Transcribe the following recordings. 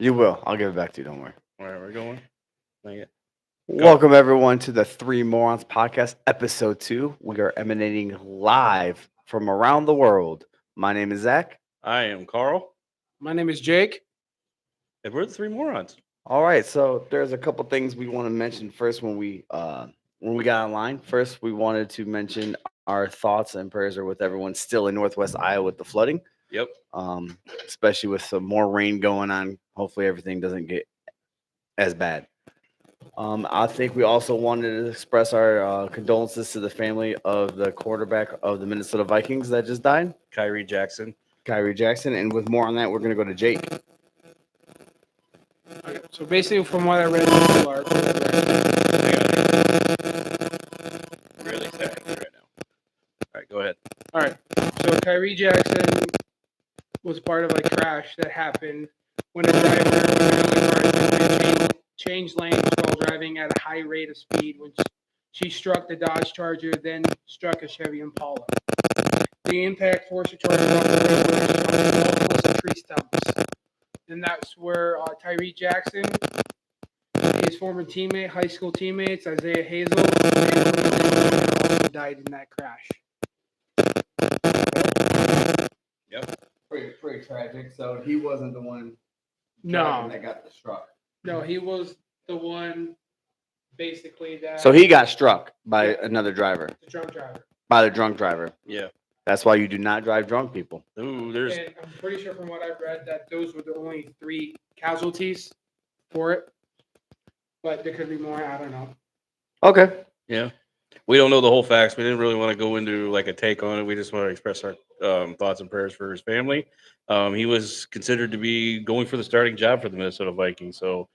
You will. I'll give it back to you. Don't worry. Where are we going? Not yet. Go. Welcome, everyone, to the Three Morons podcast, episode 2. We are emanating live from around the world. My name is Zach. I am Carl, My name is Jake. and we're the Three Morons. All right, so there's a couple things we want to mention first when we got online. First, we wanted to mention our thoughts and prayers are with everyone still in Northwest Iowa with the flooding, Yep. especially with some more rain going on. Hopefully, everything doesn't get as bad. I think we also wanted to express our condolences to the family of the quarterback of the Minnesota Vikings that just died, Kyrie Jackson. Kyrie Jackson. And with more on that, we're going to go to Jake. Okay, so basically, from what I read, people are Really sad right now. All right, go ahead. all right. So Kyrie Jackson was part of a crash that happened when a driver of another car changed lanes while driving at a high rate of speed when she struck the Dodge Charger, then struck a Chevy Impala. The impact forced the Charger off the road where it struck multiple tree stumps. And that's where Tyree Jackson, his former teammate, high school teammates, Isaiah Hazel, and also died in that crash. Yep. Pretty tragic. So he wasn't the one No, that got the struck. no, he was the one basically that. So he got struck by another driver, the drunk driver. by the drunk driver. Yeah. That's why you do not drive drunk, people. Ooh, there's. And I'm pretty sure from what I've read that those were the only 3 casualties for it. But there could be more. I don't know. Okay. Yeah. We don't know the whole facts. We didn't really want to go into like a take on it. We just want to express our thoughts and prayers for his family. He was considered to be going for the starting job for the Minnesota Vikings. So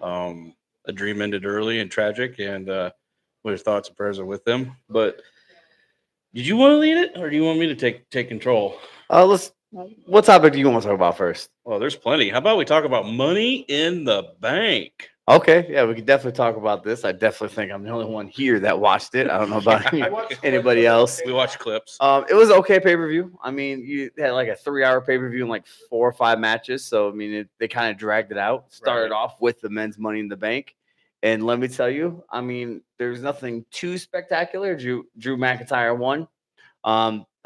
a dream ended early and tragic, and our thoughts and prayers are with them. But did you want to lead it, or do you want me to take control? What topic do you want to talk about first? Well, there's plenty. How about we talk about money in the bank? Okay, yeah, we could definitely talk about this. I definitely think I'm the only one here that watched it. I don't know about anybody else. We watched clips. It was okay pay per view. I mean, you had like a 3 hour pay per view and like 4 or 5 matches. So I mean, they kind of dragged it out. Started Right. off with the men's Money in the Bank, and let me tell you, I mean, there's nothing too spectacular. Drew McIntyre won.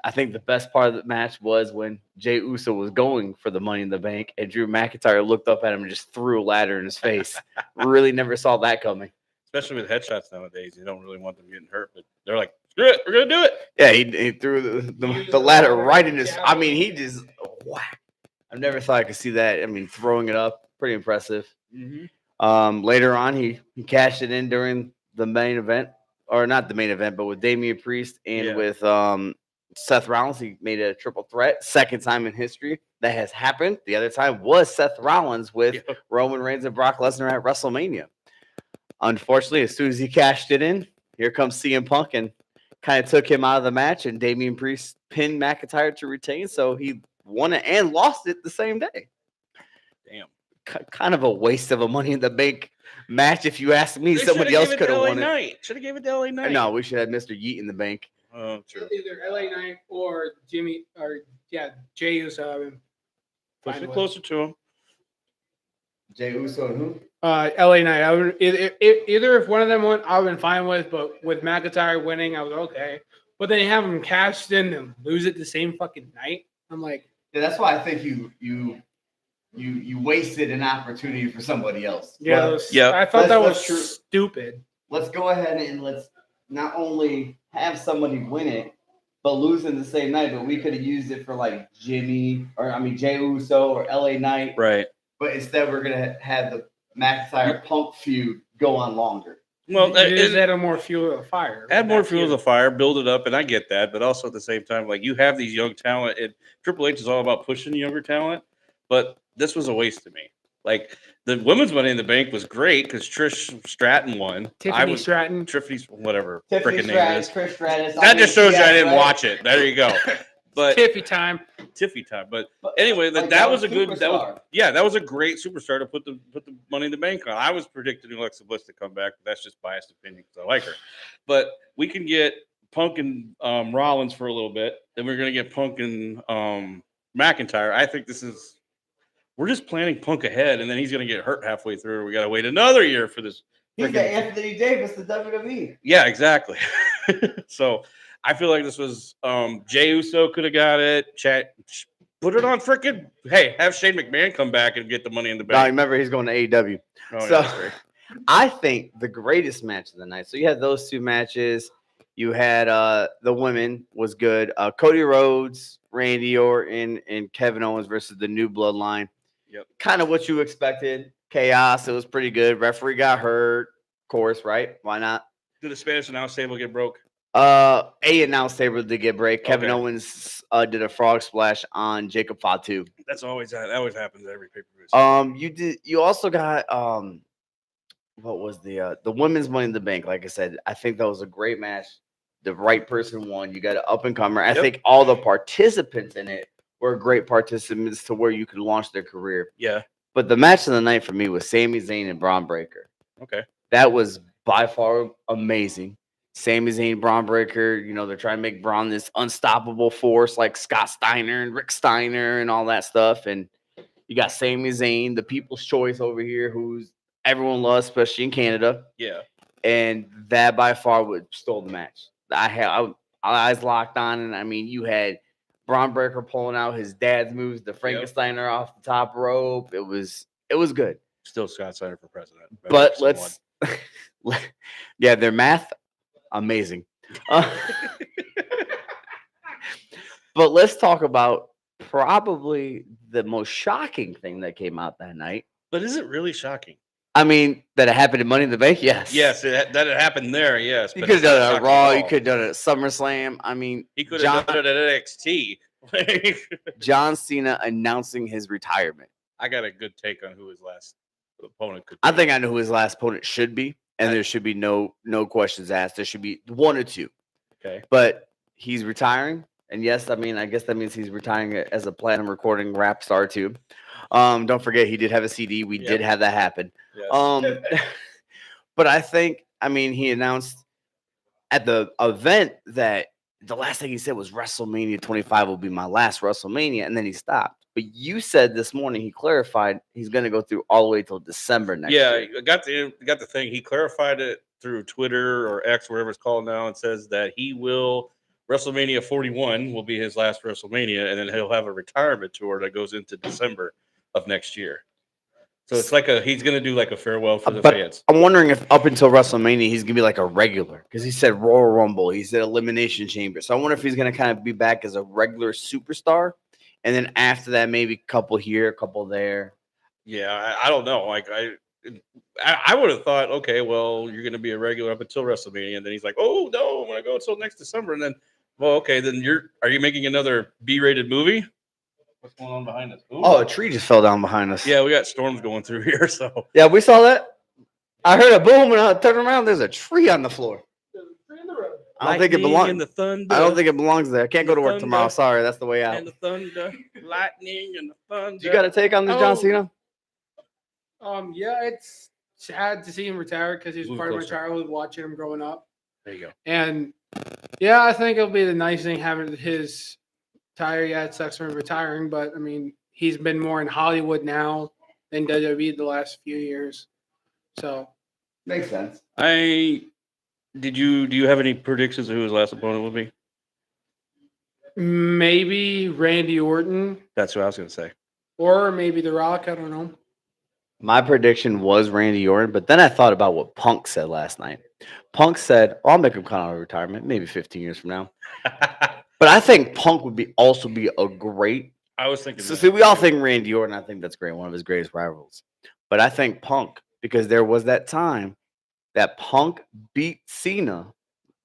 I think the best part of the match was when Jey Uso was going for the Money in the Bank, and Drew McIntyre looked up at him and just threw a ladder in his face. Really never saw that coming. Especially with headshots nowadays, you don't really want them getting hurt, but they're like, "Screw it, we're gonna do it." Yeah, he threw the ladder right in his. I mean, he just whack. I never thought I could see that. I mean, throwing it up, pretty impressive. Later on, he cashed it in during the main event, or not the main event, but with Damian Priest and with Seth Rollins. He made a triple threat, second time in history that has happened. The other time was Seth Rollins with Roman Reigns and Brock Lesnar at WrestleMania. Unfortunately, as soon as he cashed it in, here comes CM Punk and kind of took him out of the match, and Damian Priest pinned McIntyre to retain, so he won it and lost it the same day. Damn. Kind of a waste of a Money in the Bank match, if you ask me. Somebody else could have won it. Should have gave it to LA Knight. No, we should have Mr. Yeet in the bank. Oh, true. Either LA Knight or Jey Uso. Push it closer to him. Jey Uso and who? LA Knight. I would either if one of them won, I would have been fine with. But with McIntyre winning, I was okay. But then you have him cashed in and lose it the same fucking night. I'm like, yeah, that's why I think you wasted an opportunity for somebody else. Yeah, I thought that was stupid. Let's go ahead and let's not only have somebody win it, but lose in the same night. But we could have used it for like Jey Uso or LA Knight. Right. But instead, we're gonna have the McIntyre Punk feud go on longer. Well, just add more fuel to the fire. Add more fuel to the fire, build it up, and I get that. But also at the same time, like you have these young talent, and Triple H is all about pushing younger talent. But this was a waste to me. Like the women's Money in the Bank was great because Trish Stratton won. Tiffany Stratton. Tiffany's whatever Tiffany freaking name is. Trish Stratus. That just shows you I didn't watch it. There you go. But Tiffy time. But anyway, that was a good. That was a great superstar to put the Money in the Bank on. I was predicting Alexa Bliss to come back, but that's just biased opinion because I like her. But we can get Punk and Rollins for a little bit, then we're gonna get Punk and McIntyre. I think this is we're just planning Punk ahead, and then he's going to get hurt halfway through. We got to wait another year for this. He's the frickin- Anthony Davis, the WWE. Yeah, exactly. So I feel like this was Jey Uso could have got it. Put it on freaking. Hey, have Shane McMahon come back and get the Money in the No, Bank. remember he's going to AEW. Oh, So yeah, that's right. I think the greatest match of the night. So you had those two matches. You had the women was good. Cody Rhodes, Randy Orton, and Kevin Owens versus the New Bloodline. Yep. Kind of what you expected. Chaos. It was pretty good. Referee got hurt. Of course, right? Why not? Did the Spanish announce table get broke? A announced table did get break. Kevin Okay. Owens did a frog splash on Jacob Fatu. That always happens at every pay-per-view. You also got what was the women's Money in the Bank? Like I said, I think that was a great match. The right person won. You got an up and comer. I Yep. think all the participants in it were great participants to where you could launch their career. Yeah. But the match of the night for me was Sami Zayn and Braun Breaker. Okay. That was by far amazing. Sami Zayn, Braun Breaker, they're trying to make Braun this unstoppable force like Scott Steiner and Rick Steiner and all that stuff. And you got Sami Zayn, the people's choice over here, who's everyone loves, especially in Canada. Yeah. And that by far would stole the match. I had eyes locked on, and I mean, you had Braun Breaker pulling out his dad's moves, the Frankensteiner off the top rope. It was good. Still Scott Steiner for president. But their math, amazing. But let's talk about probably the most shocking thing that came out that night. But is it really shocking? I mean, that it happened in Money in the Bank? Yes. Yes, that it happened there, yes. You but could have it's not done it at shocking Raw. at You all. could have done it at SummerSlam. I mean, He could have done it at NXT. John Cena announcing his retirement. I got a good take on who his last opponent could be. I think I know who his last opponent should be, and there should be no questions asked. There should be one or two. Okay. But he's retiring, and yes, I mean, I guess that means he's retiring as a platinum recording rap star too. Don't forget he did have a CD. We did have that happen. Yes. But I think, I mean, he announced at the event that the last thing he said was WrestleMania 25 will be my last WrestleMania, and then he stopped. But you said this morning he clarified he's going to go through all the way till December next year. I got the thing. He clarified it through Twitter or X, whatever it's called now, and says that he will WrestleMania 41 will be his last WrestleMania, and then he'll have a retirement tour that goes into December of next year. So it's like he's going to do like a farewell for the fans. I'm wondering if up until WrestleMania he's going to be like a regular, because he said Royal Rumble, he said Elimination Chamber. So I wonder if he's going to kind of be back as a regular superstar, and then after that maybe a couple here, a couple there. Yeah, I don't know. Like I would have thought, okay, well, you're going to be a regular up until WrestleMania, and then he's like, oh no, I'm going to go until next December, and then, well, okay, then are you making another B-rated movie? What's going on behind us? Ooh. Oh, a tree just fell down behind us. Yeah, we got storms going through here, so Yeah, we saw that. I heard a boom and I turned around. There's a tree on the floor. I don't think it belongs. And the thunder, I don't think it belongs there. I can't go to work thunder, tomorrow. Sorry, that's the way out. and the thunder, lightning, and the thunder. You got to take on the John Cena? Yeah, it's sad to see him retire because he was Move part of my closer. childhood watching him growing up. There you go. And yeah, I think it'll be the nice thing having his tire. Yeah, it sucks for him retiring, but I mean, he's been more in Hollywood now than WWE the last few years. So Makes sense. Do you have any predictions of who his last opponent will be? maybe Randy Orton That's what I was going to say. or maybe The Rock. I don't know. My prediction was Randy Orton, but then I thought about what Punk said last night. Punk said, I'll make him come out of retirement, maybe 15 years from now. But I think Punk would also be a great. I was thinking. So that. see, we all think Randy Orton. I think that's great, one of his greatest rivals. But I think Punk, because there was that time that Punk beat Cena,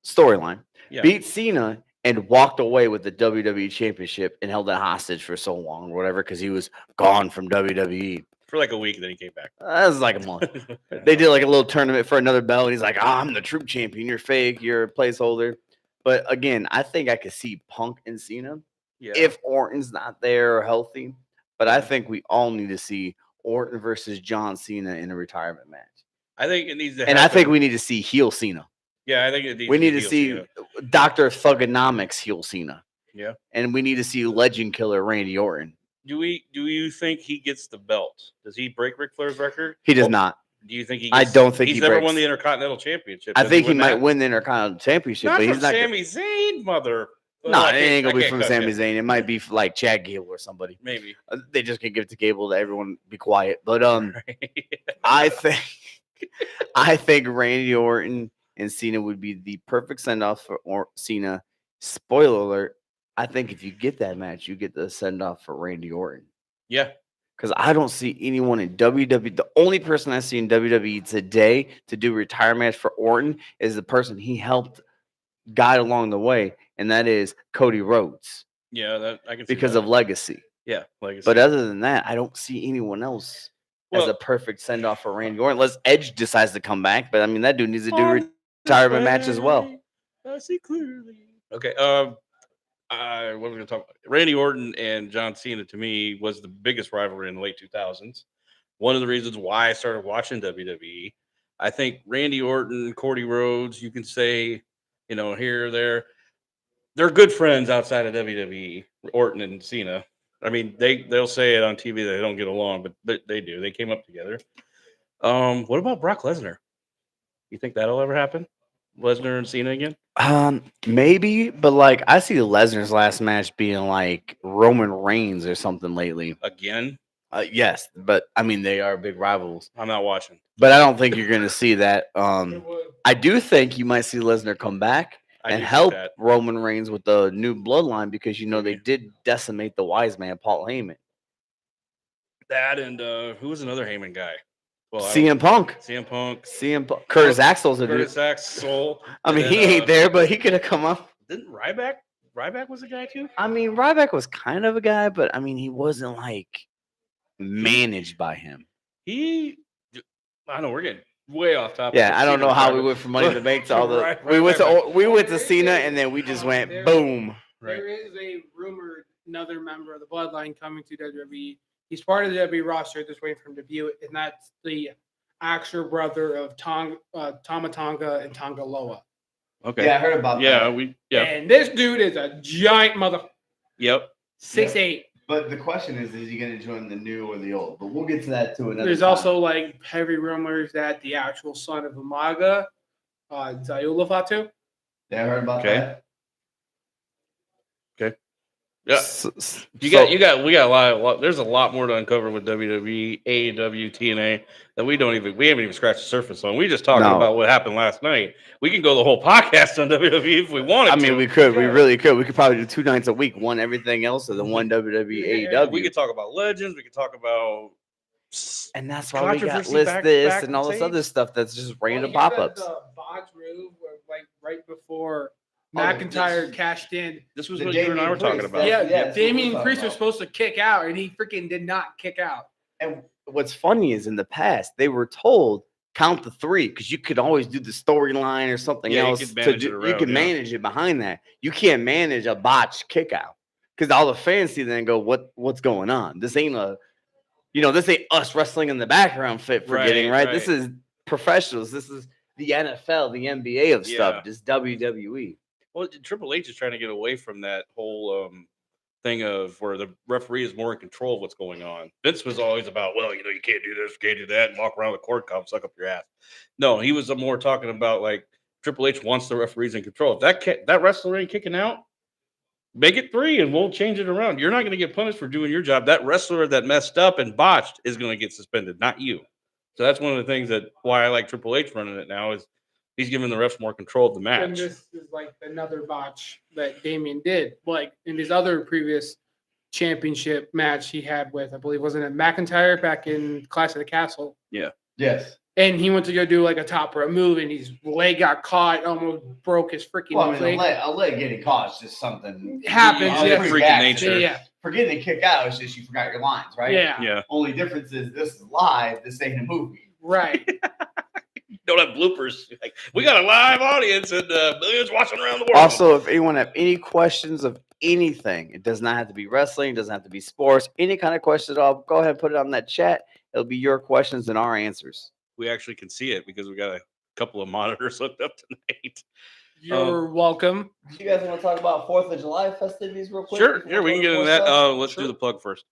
storyline, Yeah. beat Cena and walked away with the WWE Championship and held it hostage for so long or whatever, because he was gone from WWE. For like a week, then he came back. That was like a month. They did like a little tournament for another belt. And he's like, I'm the true champion. You're fake. You're a placeholder. But again, I think I could see Punk and Cena Yeah. if Orton's not there or healthy. But I think we all need to see Orton versus John Cena in a retirement match. I think it needs to. And I happen. think we need to see heel Cena. Yeah, I think it needs. We need to heel see Cena. Dr. Thugonomics heel Cena. Yeah. And we need to see Legend Killer Randy Orton. Do you think he gets the belt? Does he break Ric Flair's record? He does not. Do you think he? I don't think he's he never breaks. won the Intercontinental Championship. I Does think he win might that? win the Intercontinental Championship, Not but from he's not. Sami Zayn, mother. No, Well, it ain't gonna I be can't from cuss Sami yet. Zayn. It might be for, like Chad Gable or somebody. Maybe. They just can give it to Gable to everyone be quiet. But I think Randy Orton and Cena would be the perfect send off for Cena. Spoiler alert: I think if you get that match, you get the send off for Randy Orton. Yeah. Because I don't see anyone in WWE. The only person I see in WWE today to do a retire match for Orton is the person he helped guide along the way, and that is Cody Rhodes. Yeah, that I can see because that. of legacy. Yeah, legacy. But other than that, I don't see anyone else as a perfect send off for Randy Orton. Unless Edge decides to come back, but I mean that dude needs to do a retirement match as well. I see clearly. Okay. What was we gonna talk about? Randy Orton and John Cena to me was the biggest rivalry in the late 2000s. One of the reasons why I started watching WWE. I think Randy Orton, Cody Rhodes, you can say, here or there, they're good friends outside of WWE. Orton and Cena. I mean, they'll say it on TV that they don't get along, but they do. They came up together. What about Brock Lesnar? You think that'll ever happen? Lesnar and Cena again? Maybe, but like I see Lesnar's last match being like Roman Reigns or something lately. Again? Yes, but I mean they are big rivals. I'm not watching. But I don't think you're going to see that. I do think you might see Lesnar come back and help Roman Reigns with the new bloodline because they did decimate the wise man, Paul Heyman. That and who was another Heyman guy? Well, CM Punk. Curtis Axel's a dude. Curtis Axel. I mean, he ain't there, but he could have come up. Didn't Ryback was a guy too? I mean, Ryback was kind of a guy, but I mean, he wasn't like managed by him. I know we're getting way off topic. Yeah, I don't know how we went from Money in the Bank to all the. We went to Cena, and then we just went boom. There is a rumored another member of the Bloodline coming to WWE. He's part of the WWE roster, just waiting for him to debut it, and that's the actual brother of Tama Tonga and Tonga Loa. Okay. Yeah, I heard about that. And this dude is a giant mother. Yep. 6'8". But the question is he going to join the new or the old? But we'll get to that too another There's time. also like heavy rumors that the actual son of Umaga, Zayula Fatu. Yeah, I heard about that. Okay. Yeah. We got a lot. There's a lot more to uncover with WWE, AEW, TNA that we haven't even scratched the surface on. We just talking about what happened last night. We can go the whole podcast on WWE if we wanted to. I mean, we could. We really could. We could probably do 2 nights a week, one everything else, or the one WWE, AEW. We could talk about legends. We could talk about. And that's why we got list this and all this other stuff that's just random pop-ups. The botch move, like right before McIntyre cashed in. This was what you and I were talking about. Yeah, Damian Priest was supposed to kick out, and he freaking did not kick out. And what's funny is in the past, they were told count the 3 because you could always do the storyline or something else. You can manage it behind that. You can't manage a botched kick out because all the fans see that and go, what's going on? This ain't this ain't us wrestling in the background forgetting, right? This is professionals. This is the NFL, the NBA of stuff, just WWE. Well, Triple H is trying to get away from that whole thing of where the referee is more in control of what's going on. Vince was always about, you can't do this, you can't do that, and walk around with a cord cuff, suck up your ass. No, he was more talking about like Triple H wants the referees in control. If that wrestler ain't kicking out, make it 3 and we'll change it around. You're not going to get punished for doing your job. That wrestler that messed up and botched is going to get suspended, not you. So that's one of the things why I like Triple H running it now is he's giving the refs more control of the match. And this is like another botch that Damian did. Like in his other previous championship match he had with, I believe, wasn't it McIntyre back in Clash of the Castle? Yeah. Yes. And he went to go do like a top rope move, and his leg got caught, almost broke his freaking leg. A leg getting caught is just something. It happens. Freaking nature. Yeah. Forgetting to kick out is just you forgot your lines, right? Yeah. Only difference is this is live. This ain't a movie. Right. Don't have bloopers. Like, we got a live audience and millions watching around the world. Also, if anyone have any questions of anything, it does not have to be wrestling, it doesn't have to be sports, any kind of question at all, go ahead and put it on that chat. It'll be your questions and our answers. We actually can see it because we got a couple of monitors hooked up tonight. You're welcome. Do you guys want to talk about 4th of July festivities real quick? Sure. Yeah, we can get into that. Let's do the plug first.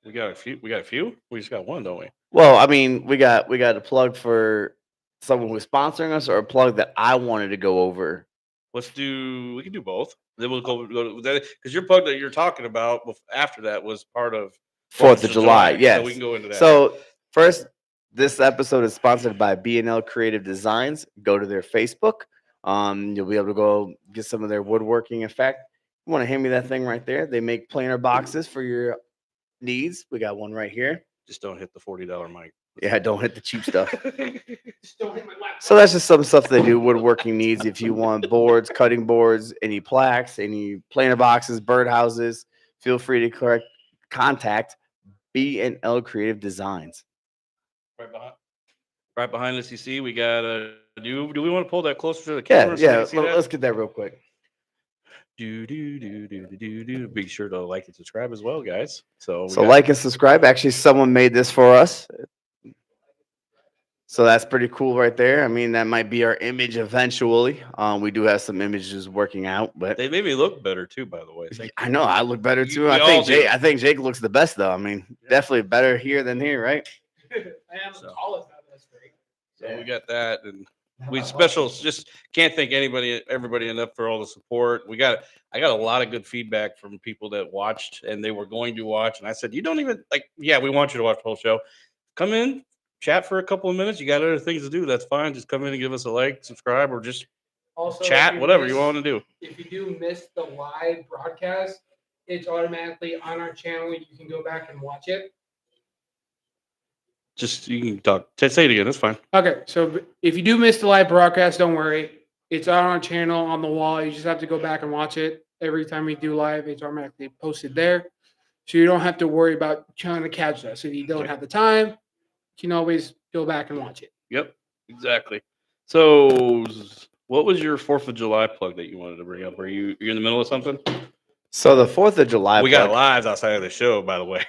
We got a few. We got a few. We just got one, don't we? Well, I mean, we got a plug for someone who's sponsoring us, or a plug that I wanted to go over. Let's do. We can do both. Then we'll go because your plug that you're talking about after that was part of 4th of July, yes. So we can go into that. So first, this episode is sponsored by B&L Creative Designs. Go to their Facebook. You'll be able to go get some of their woodworking. In fact, you want to hand me that thing right there? They make planer boxes for your needs. We got one right here. Just don't hit the $40 mic. Yeah, don't hit the cheap stuff. Just don't hit my laptop. So that's just some stuff they do, woodworking needs. If you want boards, cutting boards, any plaques, any planer boxes, birdhouses, feel free to contact B&L Creative Designs. Right behind us, you see, we got a. Do we want to pull that closer to the Yeah, camera? yeah. So Let's get that real quick. do. Be sure to like and subscribe as well, guys. So Like and subscribe. Actually, someone made this for us. So that's pretty cool right there. I mean, that might be our image eventually. We do have some images working out, but they made me look better too, by the way. I know I look better too. We I all think Jake looks the best though. I mean, definitely better here than here, right? I am the tallest out of us three. So we got that, and we just can't thank everybody enough for all the support. I got a lot of good feedback from people that watched and they were going to watch, and I said, you don't even yeah, we want you to watch the whole show. Come in, chat for a couple of minutes. You got other things to do, that's fine. Just come in and give us a like, subscribe, or just Also, chat, whatever you want to do. If you do miss the live broadcast, it's automatically on our channel. You can go back and watch it. Just you can talk. Say it again. That's fine. Okay, so if you do miss the live broadcast, don't worry. It's on our channel on the wall. You just have to go back and watch it. Every time we do live, it's automatically posted there. So you don't have to worry about trying to catch us. If you don't have the time, you can always go back and watch it. Yep, exactly. So, what was your 4th of July plug that you wanted to bring up? Are you in the middle of something? So the 4th of July. We got lives outside of the show, by the way.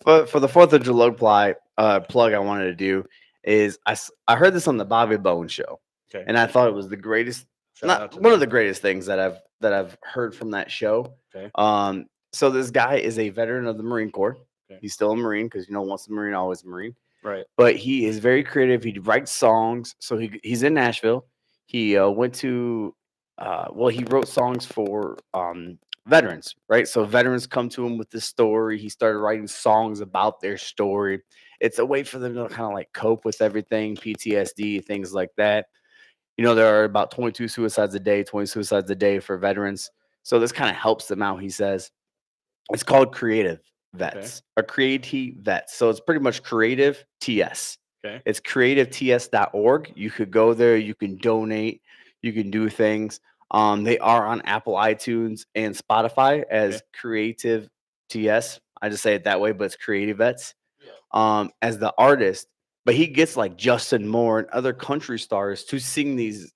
For the 4th of July plug I wanted to do is I heard this on the Bobby Bones show, Okay. and I thought it was the greatest, one of the greatest things that I've heard from that show. Okay. So this guy is a veteran of the Marine Corps. Okay. He's still a Marine because once a Marine, always a Marine. Right. But he is very creative. He writes songs. So he's in Nashville. He went to he wrote songs for veterans, right? So veterans come to him with this story. He started writing songs about their story. It's a way for them to kind of like cope with everything, PTSD, things like that. There are about 22 suicides a day for veterans. So this kind of helps them out, he says. It's called Creative Vets, or Creative Vets. So it's pretty much Creative TS. Okay. It's creativeTS.org. You could go there, you can donate, you can do things. They are on Apple iTunes and Spotify as Creative TS. I just say it that way, but it's Creative Vets. As the artist, but he gets like Justin Moore and other country stars to sing these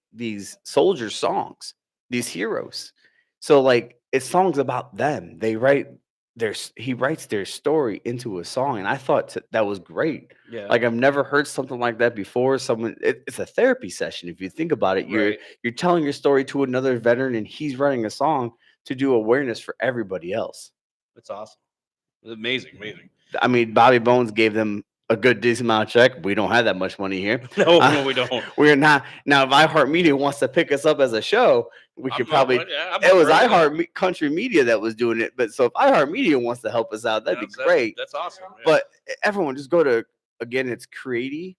soldier songs, these heroes. So like it's songs about them. He writes their story into a song, and I thought that was great. Yeah. Like I've never heard something like that before. It's a therapy session if you think about it. You're telling your story to another veteran, and he's writing a song to do awareness for everybody else. That's awesome. It's amazing. I mean, Bobby Bones gave them a good decent amount of check. We don't have that much money here. No, we don't. We're not. Now, if iHeartMedia wants to pick us up as a show, we could probably. It was Country Media that was doing it, but so if iHeartMedia wants to help us out, that'd be great. That's awesome. Yeah. But everyone, just go to it's Creative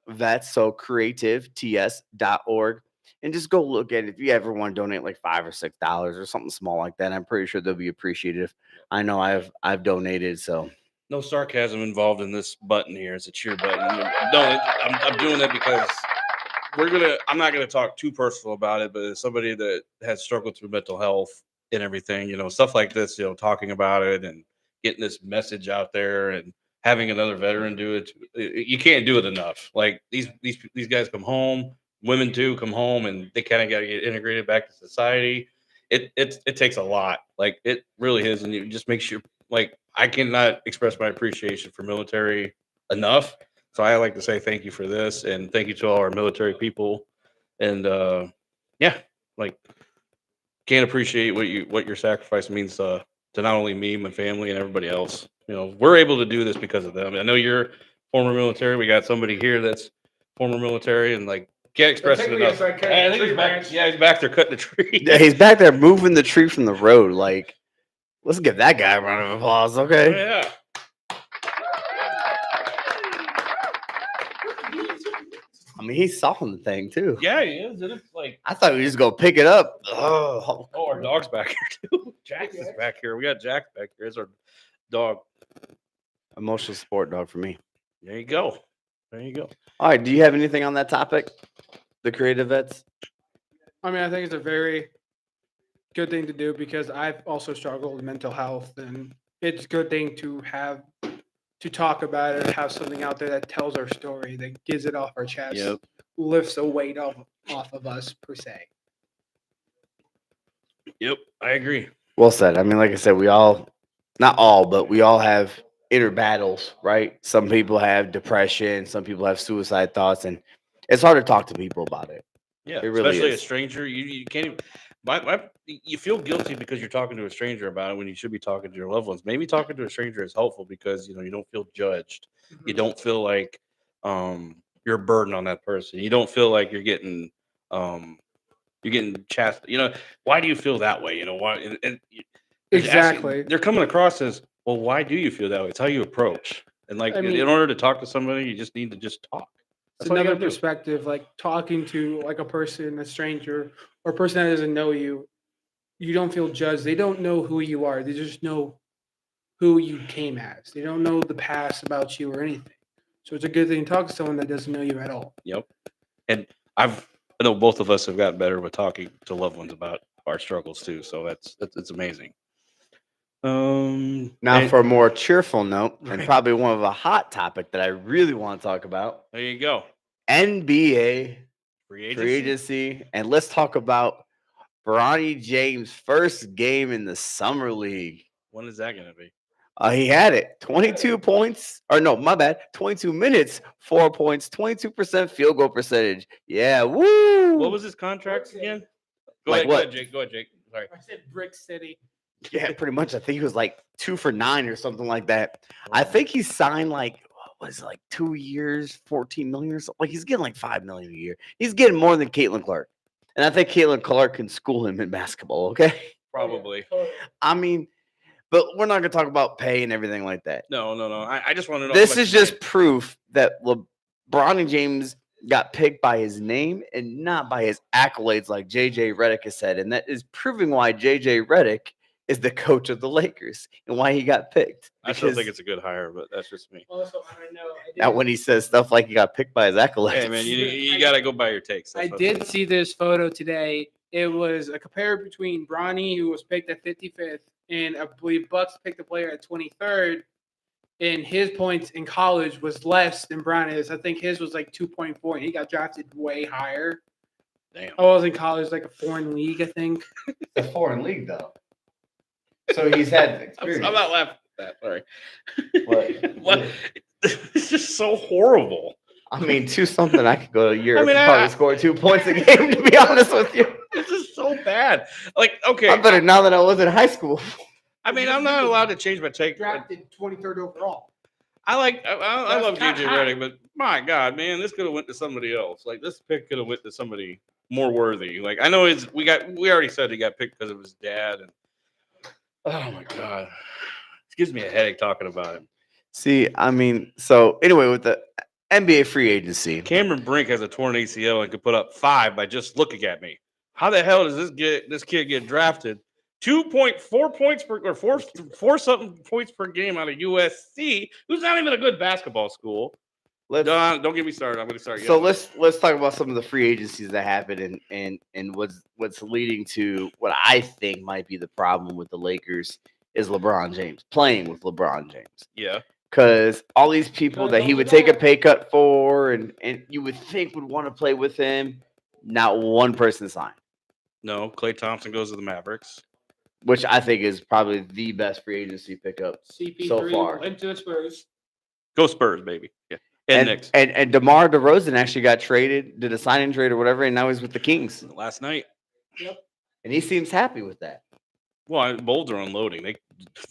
Vets, so creativeTS.org, and just go look at it. If you ever want to donate like $5 or $6 or something small like that, I'm pretty sure they'll be appreciative. I know I've donated, so. No sarcasm involved in this button here. It's a cheer button. I'm doing that because I'm not gonna talk too personal about it, but as somebody that has struggled through mental health and everything, stuff like this, talking about it and getting this message out there and having another veteran do it, you can't do it enough. Like these guys come home, women too come home, and they kind of got to get integrated back to society. It takes a lot. Like it really is, and it just makes you like. I cannot express my appreciation for military enough. So I like to say thank you for this, and thank you to all our military people. And can't appreciate what your sacrifice means to not only me, my family, and everybody else. we're able to do this because of them. I know you're former military. We got somebody here that's former military, and like can't express it Technically, enough. it's like cutting Hey, I a think tree he's back. branch. Yeah, he's back there cutting a tree. Yeah, he's back there moving the tree from the road. Like, let's give that guy a round of applause, Oh, okay? yeah. I mean, he's sawing the thing too. Yeah, he is. And it's like, I thought we just go pick it up. Oh, our dog's back here too. Jax is back here. We got Jax back here. It's our dog. emotional support dog for me. There you go. There you go. All right, do you have anything on that topic? The creative vets? I mean, I think it's a very good thing to do because I've also struggled with mental health, and it's a good thing to have to talk about it, have something out there that tells our story, that gets it off our chest, Yep. lifts a weight off of us per se. Yep, I agree. Well said. I mean, like I said, we all, not all, but we all have inner battles, right? Some people have depression, some people have suicide thoughts, and it's hard to talk to people about it. Yeah, It really especially is. a stranger. You can't even. You feel guilty because you're talking to a stranger about it when you should be talking to your loved ones. Maybe talking to a stranger is helpful because you don't feel judged. You don't feel like you're a burden on that person. You don't feel like you're getting chastised. Why do you feel that way? Why? And there's Exactly. they're coming across as, well, why do you feel that way? It's how you approach. And like I mean- in order to talk to somebody, you just need to just talk. It's That's all you another gotta do. perspective, like talking to like a person, a stranger, or a person that doesn't know you. You don't feel judged. They don't know who you are. They just know who you came as. They don't know the past about you or anything. So it's a good thing to talk to someone that doesn't know you at all. Yep. And I know both of us have gotten better with talking to loved ones about our struggles too. So it's amazing. Now, and- for a more cheerful note, and Right. probably one of a hot topic that I really want to talk about, there you go. NBA Free free agency, and let's talk about Bronny James' first game in the summer league. When is that going to be? He had it 22 points, or no, my bad, 22 minutes, 4 points, 22% field goal percentage. Yeah, woo! What was his contract again? Go Like ahead, go what? ahead, Jake. Go ahead, Jake. Sorry. I said Brick City. Yeah, pretty much. I think he was like 2 for 9 or something like that. I think he signed like, what is it, like 2 years, 14 million or something. Like he's getting like 5 million a year. He's getting more than Caitlin Clark. And I think Caitlin Clark can school him in basketball, okay? Probably. I mean, but we're not gonna talk about pay and everything like that. No. I just want to know. This how much is he just made. proof that LeBron James got picked by his name and not by his accolades, like JJ Redick has said, and that is proving why JJ Redick is the coach of the Lakers and why he got picked. I still think Because it's a good hire, but that's just me. Also, I know. not when he says stuff like he got picked by his accolades. Hey, man, you got to go by your takes. That's I what did see this photo today. It was a compare between Bronny, who was picked at 55th, and I believe Bucks picked the player at 23rd. And his points in college was less than Bronny's. I think his was like 2.4, and he got drafted way higher. Damn. I was in college, like a foreign league, I think. It's a foreign league, though. So he's had I'm experience. not laughing at that. Sorry. What? What? It's just so horrible. I mean, 2-something, I could go to Europe mean, and probably I- score 2 points a game, to be honest with you. It's just so bad. Like, okay. I'm better now than I was in high school. I mean, I'm not allowed to change my take. Drafted 23rd overall. I love That's JJ kinda high. Redick, but my God, man, this could have went to somebody else. Like this pick could have went to somebody more worthy. Like I know we already said he got picked because of his dad, and oh my God, it gives me a headache talking about it. See, I mean, so anyway, with the NBA free agency, Cameron Brink has a torn ACL and could put up 5 by just looking at me. How the hell does this kid get drafted? 2.4 points per or four something points per game out of USC, who's not even a good basketball school. let's Don't get me started. I'm going to start. so yelling. let's talk about some of the free agencies that happened and what's leading to what I think might be the problem with the Lakers is LeBron James playing with LeBron James. Yeah. Because all these people that he would take a pay cut for and you would think would want to play with him, not one person signed, No, Klay Thompson goes to the Mavericks. which I think is probably the best free agency pickup. CP3 So far. went to the Spurs. Go Spurs, baby. Yeah. And Knicks. And DeMar DeRozan actually got traded, did a signing trade or whatever, and now he's with the Kings. Last night. Yep. And he seems happy with that. Well, Bolds are unloading.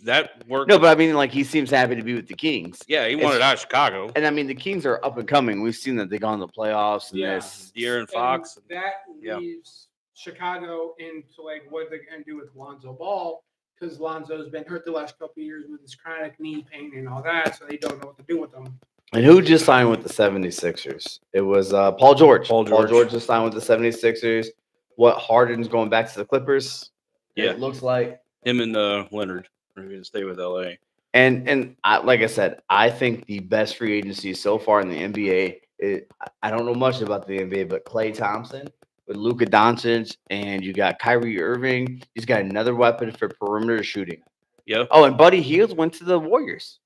That worked. No, but I mean, like he seems happy to be with the Kings. Yeah, he wanted out of Chicago. And I mean, the Kings are up and coming. We've seen that they gone to the playoffs and this. De'Aaron Fox. And that leaves Chicago into like what they're going to do with Lonzo Ball, because Lonzo's been hurt the last couple of years with his chronic knee pain and all that, so they don't know what to do with him. And who just signed with the 76ers? It was Paul George. Paul George just signed with the 76ers. What, Harden's going back to the Clippers? Yeah. It looks like. Him and Leonard are going to stay with LA. And like I said, I think the best free agency so far in the NBA, I don't know much about the NBA, but Klay Thompson with Luka Doncic, and you got Kyrie Irving. He's got another weapon for perimeter shooting. Yeah. Oh, and Buddy Hield went to the Warriors.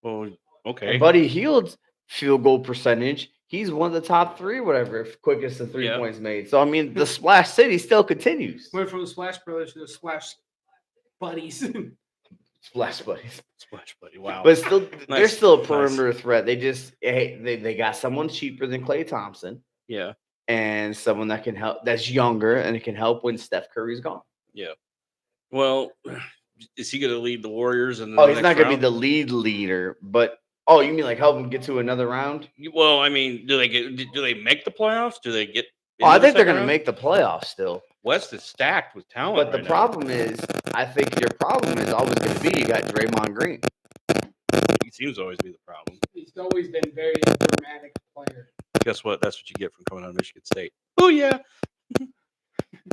Well, okay. And Buddy Hield's field goal percentage, he's one of the top 3, whatever, quickest to 3 points made. So, I mean, the Splash City still continues. Went from the Splash Brothers to the Splash Buddies. Splash Buddies. Splash Buddy, wow. But still, they're still a perimeter threat. They just, they got someone cheaper than Klay Thompson. Yeah. And someone that can help, that's younger, and it can help when Steph Curry's gone. Yeah. Well, is he going to lead the Warriors? He's not going to be the leader, but you mean like help him get to another round? Well, I mean, do they make the playoffs? Do they get? I think they're going to make the playoffs still. West is stacked with talent. But the problem is, I think your problem is always going to be you got Draymond Green. He seems to always be the problem. He's always been very dramatic player. Guess what? That's what you get from coming out of Michigan State. Oh yeah.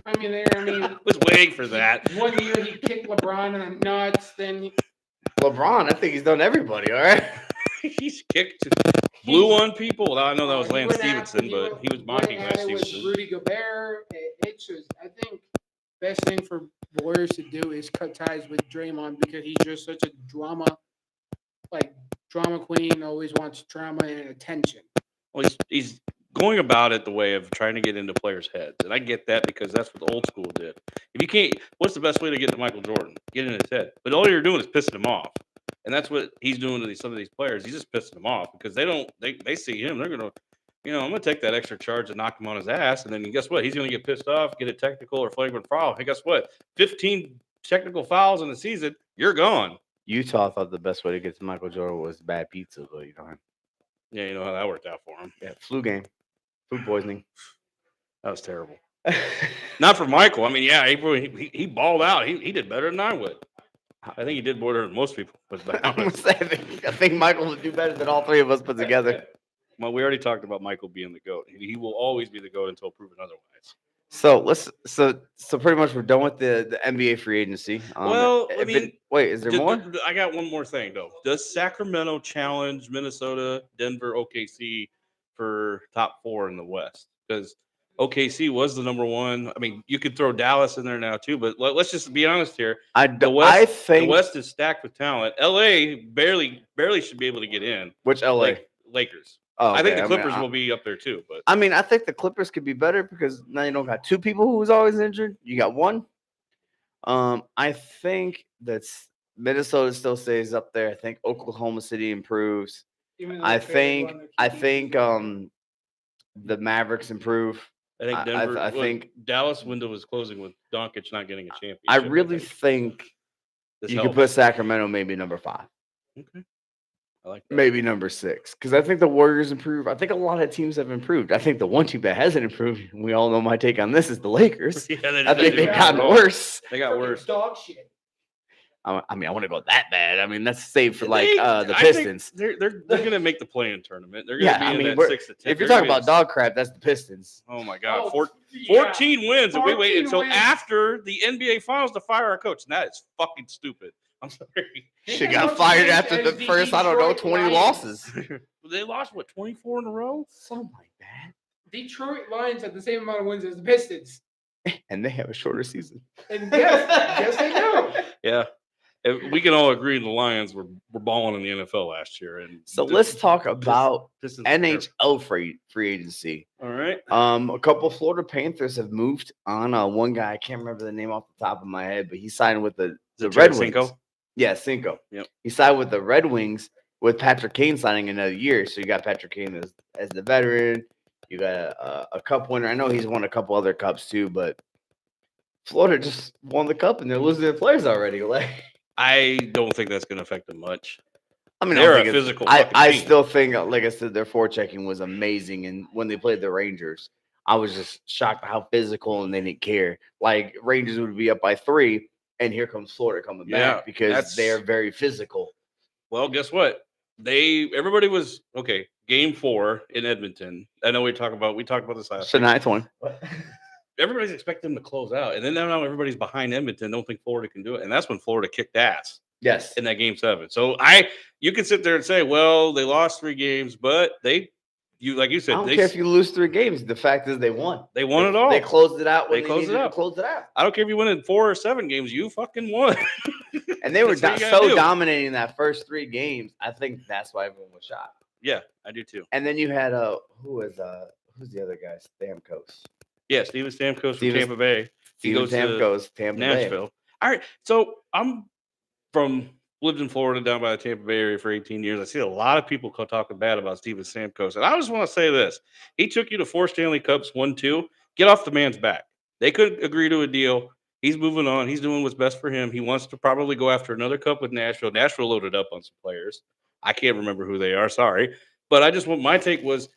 I was waiting for that. One year he kicked LeBron in the nuts. Then LeBron, I think he's done everybody. All right. He's kicked, blew on people. Well, I know that was Lance Stevenson, but he was mocking Lance Stevenson. Rudy Gobert. It's just, I think, best thing for Warriors to do is cut ties with Draymond, because he's just such a drama queen. Always wants drama and attention. Well, he's going about it the way of trying to get into players' heads, and I get that because that's what the old school did. If you can't, what's the best way to get to Michael Jordan? Get in his head. But all you're doing is pissing him off. And that's what he's doing to some of these players. He's just pissing them off because they see him. They're going to, I'm going to take that extra charge and knock him on his ass. And then guess what? He's going to get pissed off, get a technical or flagrant foul. Hey, guess what? 15 technical fouls in the season, you're gone. Utah thought the best way to get to Michael Jordan was bad pizza, but Yeah, you know how that worked out for him. Yeah, flu game, food poisoning. That was terrible. Not for Michael. I mean, yeah, he balled out. He did better than I would. I think he did more than most people. I think Michael would do better than all 3 of us put together. Well, we already talked about Michael being the GOAT. He will always be the GOAT until proven otherwise. So pretty much we're done with the NBA free agency. Wait, is there more? I got one more thing though. Does Sacramento challenge Minnesota, Denver, OKC for top 4 in the West? Because OKC was the number 1. I mean, you could throw Dallas in there now too, but let's just be honest here. The West is stacked with talent. LA barely should be able to get in. Which LA? Lakers. Oh, okay. I think the Clippers will be up there too. But I think the Clippers could be better because now you don't got 2 people who was always injured. You got 1. I think that's Minnesota still stays up there. I think Oklahoma City improves. I think the Mavericks improve. I think Denver. I think Dallas window is closing with Doncic not getting a championship. I really think you could put Sacramento maybe number 5. Okay, I like that. Maybe number 6 because I think the Warriors improve. I think a lot of teams have improved. I think the one team that hasn't improved, we all know my take on this, is the Lakers. Yeah, I think they've gotten worse. They got worse. Dog shit. I want to go that bad. I mean, that's safe for the Pistons. They're going to make the play-in tournament. They're going to be in that 6 to 10. If you're talking about dog crap, that's the Pistons. Oh my God, 14 wins, and we wait until after the NBA Finals to fire our coach. And that is fucking stupid. I'm sorry. She got fired after the first, 20 losses. They lost 24 in a row? Something like that. Detroit Lions have the same amount of wins as the Pistons, and they have a shorter season. And yes, they do. Yeah. We can all agree the Lions were balling in the NFL last year. And so let's talk about NHL free agency. All right. A couple of Florida Panthers have moved on. One guy, I can't remember the name off the top of my head, but he signed with the Red Wings. Cinco? Yeah, Cinco. Yep. He signed with the Red Wings with Patrick Kane signing another year. So you got Patrick Kane as the veteran. You got a cup winner. I know he's won a couple other cups too, but Florida just won the cup and they're losing their players already. Like, I don't think that's going to affect them much. I mean, I They're don't a think it's- physical fucking I team. still think, like I said, their forechecking was amazing, and when they played the Rangers, I was just shocked how physical and they didn't care. Like Rangers would be up by 3, and here comes Florida coming Yeah, back because that's- they're very physical. Well, guess what? Everybody was okay. Game 4 in Edmonton. I know we talked about this last It's the week. ninth one. Everybody's expecting them to close out, and then now everybody's behind Edmonton. Don't think Florida can do it, and that's when Florida kicked ass Yes. in that Game 7. So you can sit there and say, well, they lost 3 games, but like you I said, don't care if you lose 3 games. The fact is they won. They won it all. They closed it out when They they closed needed it to out. close it out. I don't care if you win in 4 or 7 games, you fucking won. And they were That's what you gotta so do. dominating that first 3 games. I think that's why everyone was shocked. Yeah, I do too. And then you had who's the other guy? Stamkos. Yeah, Steven Stamkos from Steven- Tampa Bay. He Steven goes to Stamkos, Tampa Bay. Nashville. All right, so I'm lived in Florida down by the Tampa Bay area for 18 years. I see a lot of people talking bad about Steven Stamkos, and I just want to say this: he took you to 4 Stanley Cups, 1-2. Get off the man's back. They couldn't agree to a deal. He's moving on. He's doing what's best for him. He wants to probably go after another cup with Nashville. Nashville loaded up on some players. I can't remember who they are. Sorry, but I just want my take was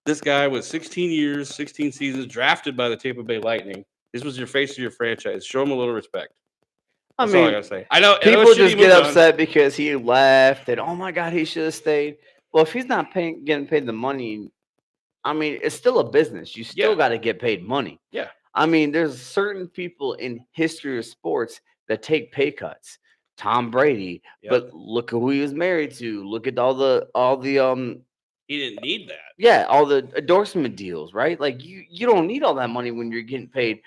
this guy was 16 years, 16 seasons, drafted by the Tampa Bay Lightning. This was your face of your franchise. Show him a little respect. That's all I gotta say. I know people it's shitty just he get moved on. upset because he left and oh my god, he should have stayed. Well, if he's not getting paid the money, I mean, it's still a business. You still Yeah. got to get paid money. Yeah. I mean, there's certain people in history of sports that take pay cuts. Tom Brady, Yep. but look who he was married to. Look at all the He didn't need that. yeah, all the endorsement deals, right? Like you don't need all that money when you're getting paid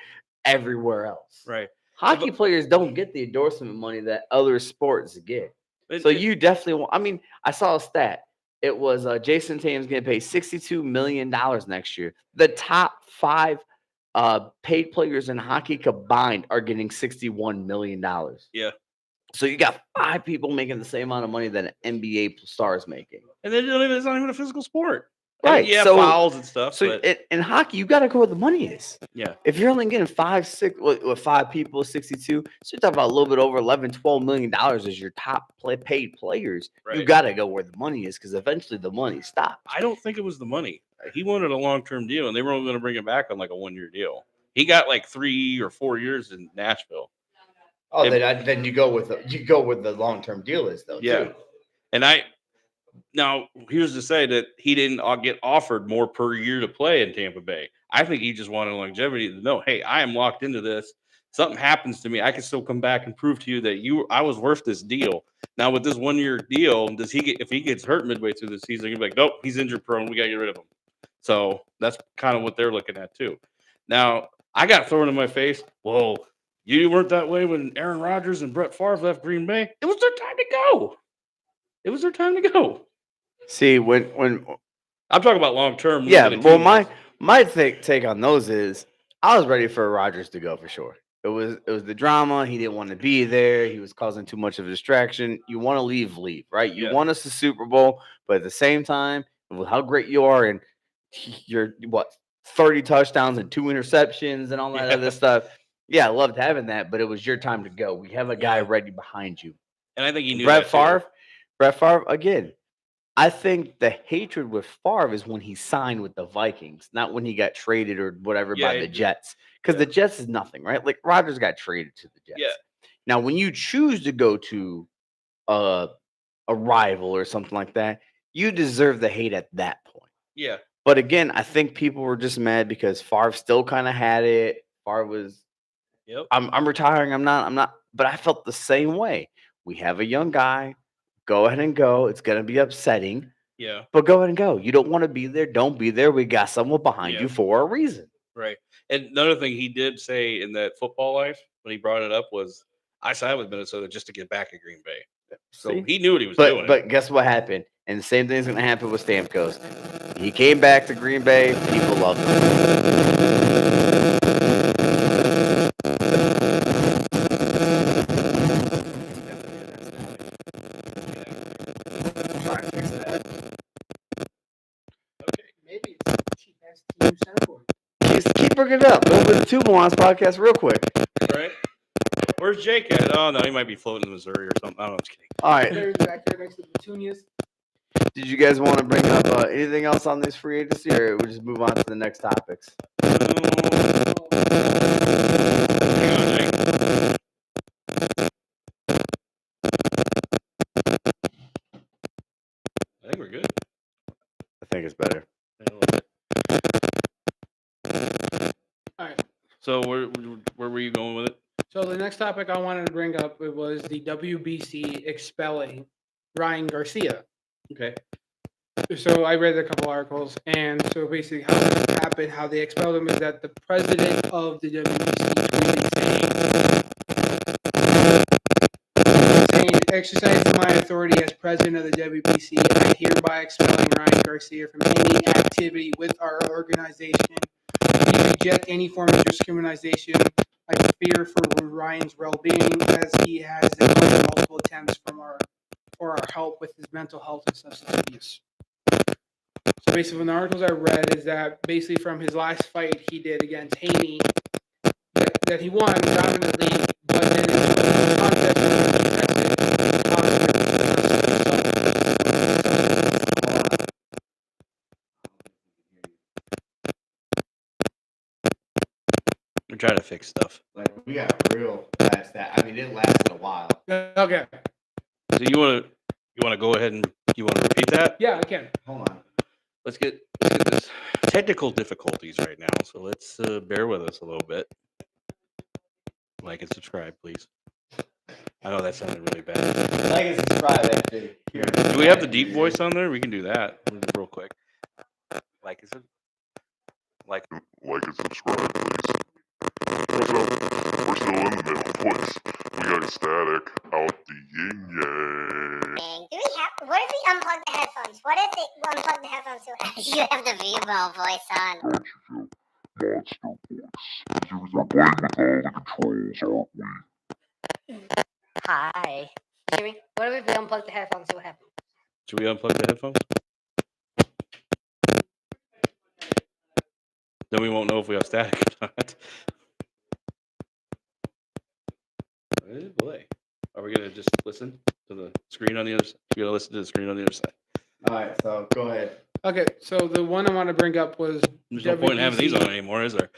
everywhere else. Right. Hockey But- players don't get the endorsement money that other sports get. It- So it- you definitely want. I mean, I saw a stat. It was Jason Tatum's getting paid $62 million next year. The top 5 paid players in hockey combined are getting $61 million. Yeah. So you got 5 people making the same amount of money that an NBA star is making. And then it's not even a physical sport. Right, Yeah, so- fouls and stuff. So but in hockey, you got to go where the money is. yeah. If you're only getting 5 people, 62, so you're talking about a little bit over 11, $12 million as your top paid players. You Right. got to go where the money is because eventually the money stops. I don't think it was the money. He wanted a long-term deal, and they were only going to bring him back on like a 1-year deal. He got like 3 or 4 years in Nashville. Oh, If- then you go with the long term deal is though. Yeah. too. And now here's to say that he didn't get offered more per year to play in Tampa Bay. I think he just wanted longevity to know, hey, I am locked into this. Something happens to me, I can still come back and prove to you that I was worth this deal. Now with this 1-year deal, if he gets hurt midway through the season, he'll be like, nope, he's injury prone. We got to get rid of him. So that's kind of what they're looking at too. Now I got thrown in my face. Whoa, you weren't that way when Aaron Rodgers and Brett Favre left Green Bay. It was their time to go. It was their time to go. See, when I'm talking about long term. yeah, well, my take on those is I was ready for Rodgers to go for sure. It was the drama. He didn't want to be there. He was causing too much of a distraction. You want to leave, right? You Yeah. want us to Super Bowl, but at the same time, with how great you are and you're 30 touchdowns and 2 interceptions and all that Yeah. other stuff. Yeah, I loved having that, but it was your time to go. We have a guy Yeah. ready behind you. and I think he knew Brett that too. Favre, again. I think the hatred with Favre is when he signed with the Vikings, not when he got traded or whatever by Yeah, the Jets. Because yeah. the Jets is nothing, right? Like Rodgers got traded to the Jets. Yeah. Now, when you choose to go to a rival or something like that, you deserve the hate at that point. Yeah, But again, I think people were just mad because Favre still kind of had it. Favre was, yep. I'm retiring. I'm not. But I felt the same way. We have a young guy. Go ahead and go. It's gonna be upsetting, Yeah, but go ahead and go. You don't want to be there. Don't be there. We got someone behind Yeah. you for a reason. right. And another thing he did say in that football life when he brought it up was, I signed with Minnesota just to get back at Green Bay. So See? he knew what he was doing. But guess what happened? And the same thing's gonna happen with Stamkos. He came back to Green Bay. People loved him. Maybe it's the cheap ass team center for him. Keep bring it up. Over the Two Morons podcast real quick. Right? Where's Jake at? Oh, no, he might be floating in Missouri or something. I don't know. I'm just kidding. All right. There's back there next to the petunias. Did you guys want to bring up anything else on this free agency, or we just move on to the next topics? Hang on, Jake. I think we're good. I think it's better. All right. So where were you going with it? So the next topic I wanted to bring up was the WBC expelling Ryan Garcia. Okay. So I read a couple articles, and so basically how it happened, how they expelled him, is that the president of the WBC tweeted saying, exercising my authority as president of the WBC, I hereby expelling Ryan Garcia from any activity with our organization. We reject any form of discrimination. I fear for Ryan's well-being, as he has declined multiple attempts for our help with his mental health and substance abuse. So basically, from the articles I read, is that basically from his last fight he did against Haney, that he won dominantly, but then in the contest We're trying to fix stuff. Like, we got real fast. I mean, it lasted a while. Okay. So you want to go ahead and you want to repeat that? Yeah, I can. Hold on. Let's get this technical difficulties right now. So let's bear with us a little bit. Like and subscribe, please. I know that sounded really bad. Like and subscribe, actually. Here. Do we have the deep voice on there? We can do that real quick. Like and subscribe, please. What's up? We're still in the middle, boys. We got static out the yin yang. Do we have? What if we unplug the headphones? What if they unplug the headphones? You have the Vivo voice on. Don't you feel monster voice? You were playing with all the controls, aren't we? Hi. Jimmy, what if we unplug the headphones? See what happens? should we unplug the headphones? Then we won't know if we have static or not. Oh boy. Are we gonna just listen to the screen on the other side? We're gonna listen to the screen on the other side. All right, so go ahead. Okay, so the one I want to bring up was There's no point in having these on anymore, is there?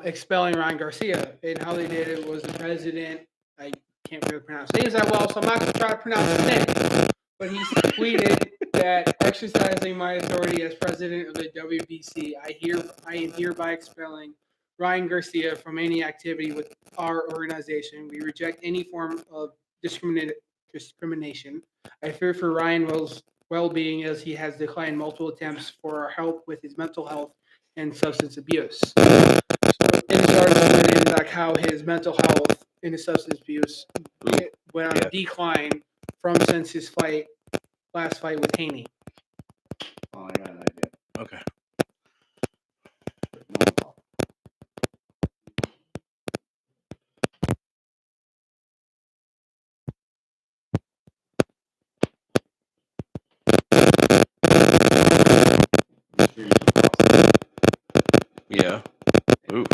Expelling Ryan Garcia, and how they did it was the president. I can't really pronounce names that well, so I'm not going to try to pronounce his name. But he tweeted that exercising my authority as president of the WBC, I am hereby expelling Ryan Garcia from any activity with our organization. We reject any form of discrimination. I fear for Ryan's well-being, as he has declined multiple attempts for our help with his mental health and substance abuse. So in this article, it is like how his mental health and his substance abuse went on a decline since his last fight with Haney. Oh, I got an idea. Okay. Yeah. Ooh.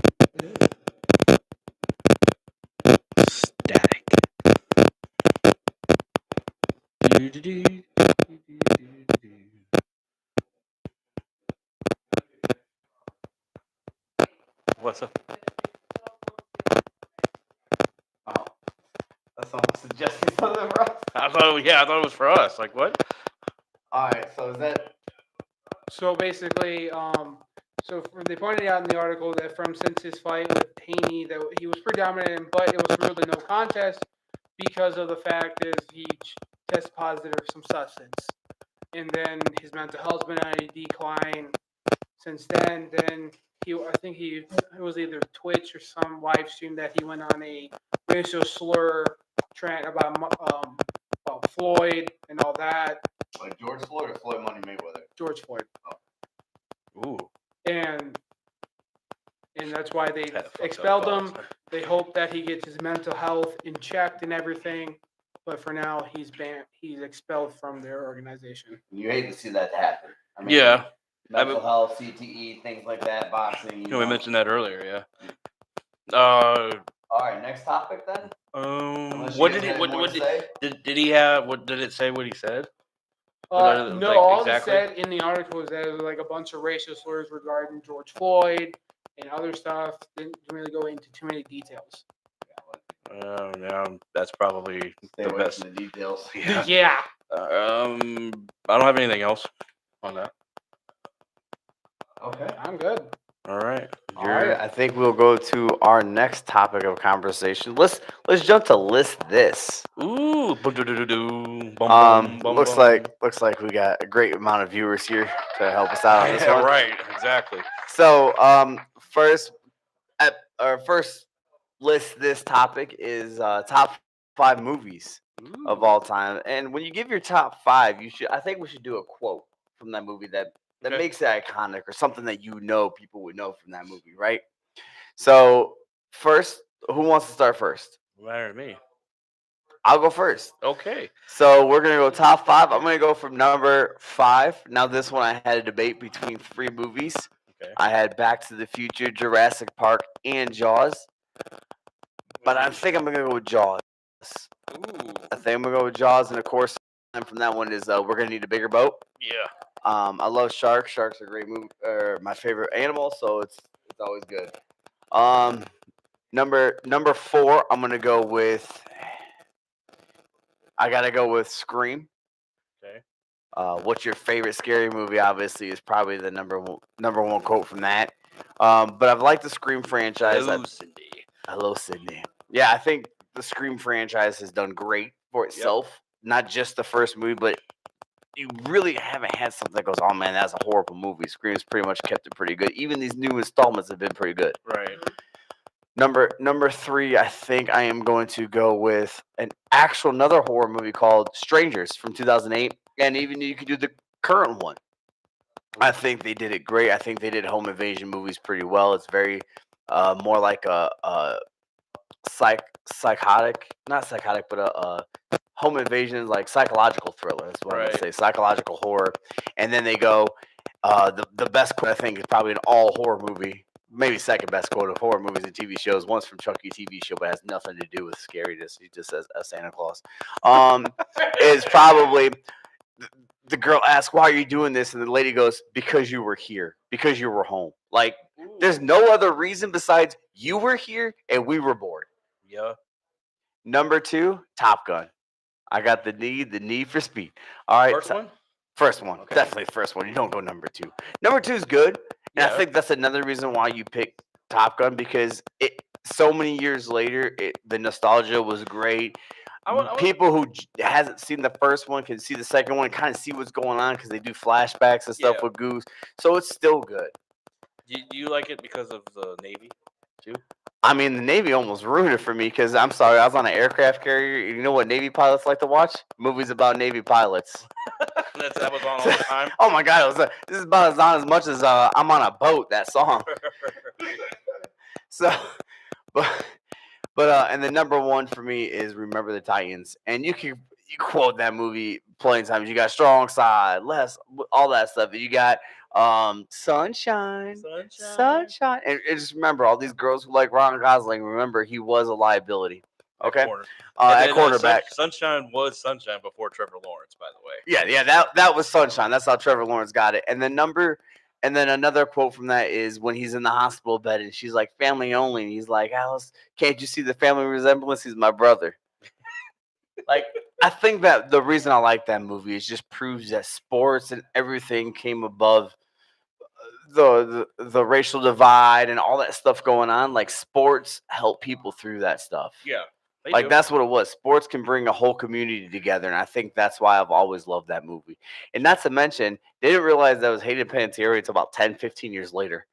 Static. What's up? Oh, that's someone suggesting something for us. I thought it was for us. Like what? All right, so is that? So basically, they pointed out in the article that since his fight with Haney, that he was predominant, but it was really no contest because of the fact is he tested positive for some substance, and then his mental health's been on a decline since then. Then I think it was either Twitch or some live stream that he went on a racial slur trend about Floyd and all that. Like George Floyd or Floyd Money Mayweather? George Floyd. Ooh. And that's why they expelled him. They hope that he gets his mental health in check and everything. But for now, he's banned. He's expelled from their organization. You hate to see that happen. I mean, Yeah. mental health, CTE, things like that, boxing. You know, we mentioned that earlier. Yeah. All right, next topic then. Unless you What guys did he? had What, more what to say? did he have? What did it say? What he said? No, Like, all exactly? it said in the article was that it was like a bunch of racial slurs regarding George Floyd and other stuff. Didn't really go into too many details. Yeah, that's probably Stay the away best. from the details. Yeah. Yeah. I don't have anything else on that. Okay. I'm good. All right. All right. I think we'll go to our next topic of conversation. Let's jump to list this. Ooh. Bum, Looks like we got a great amount of viewers here to help us out on this Yeah, one. right. Exactly. So, our first list this topic is top 5 movies of all time. And when you give your top 5, I think we should do a quote from that movie that Okay. makes it iconic or something that people would know from that movie, right? So, first, who wants to start first? Matter to me. I'll go first. Okay. So we're gonna go top 5. I'm gonna go from number 5. Now this one I had a debate between 3 movies. Okay. I had Back to the Future, Jurassic Park, and Jaws. But I think I'm gonna go with Jaws. Ooh. I think I'm gonna go with Jaws, and of course, from that one is We're Gonna Need a Bigger Boat. Yeah. I love sharks. Sharks are a great movie, my favorite animal, so it's always good. Number 4, I'm gonna go with. I gotta go with Scream. Okay. What's your favorite scary movie? Obviously, is probably the number one quote from that. But I've liked the Scream franchise. Hello, Cindy. Hello, Sydney. Yeah, I think the Scream franchise has done great for itself. Not just the first movie, but you really haven't had something that goes, oh man, that's a horrible movie. Scream's pretty much kept it pretty good. Even these new installments have been pretty good. Right. Number 3, I think I am going to go with another horror movie called Strangers from 2008. And even you could do the current one. I think they did it great. I think they did home invasion movies pretty well. It's very more like a not psychotic, but a home invasion, like psychological thriller. That's what I'm gonna say. Psychological horror. And then they go, the best quote I think is probably an all horror movie. Maybe second best quote of horror movies and TV shows. One's from Chucky TV show, but has nothing to do with scariness. He just says Santa Claus. Is probably the girl asks, "Why are you doing this?" And the lady goes, "Because you were here. Because you were home. Like there's no other reason besides you were here and we were bored." Yeah. Number 2, Top Gun. I got the need for speed. All right, First one. First one, Okay. definitely first one. You don't go number 2. Number 2 is good, and I think that's another reason why you pick Top Gun because so many years later, the nostalgia was great. People who hasn't seen the first one can see the second one and kind of see what's going on because they do flashbacks and stuff with Goose, so it's still good. Do you like it because of the Navy, too? I mean, the Navy almost ruined it for me because I'm sorry, I was on an aircraft carrier. You know what Navy pilots like to watch? Movies about Navy pilots. That was on all the time. Oh my God, this is about as much as I'm on a boat. That song. So, but and the number 1 for me is Remember the Titans, and you quote that movie plenty of times. You got Strong Side, Less, all that stuff. You got Sunshine, and just remember all these girls who like Ron Gosling. Remember he was a liability. Okay, at cornerback. Sunshine was Sunshine before Trevor Lawrence, by the way. Yeah, that was Sunshine. That's how Trevor Lawrence got it. And then another quote from that is when he's in the hospital bed and she's like, "Family only." And he's like, "Alice, can't you see the family resemblance? He's my brother." Like, I think that the reason I like that movie is just proves that sports and everything came above the racial divide and all that stuff going on. Like, sports help people through that stuff. Yeah. Like, that's what it was. Sports can bring a whole community together, and I think that's why I've always loved that movie. And not to mention, they didn't realize that was Hayden Panettiere until about 10, 15 years later.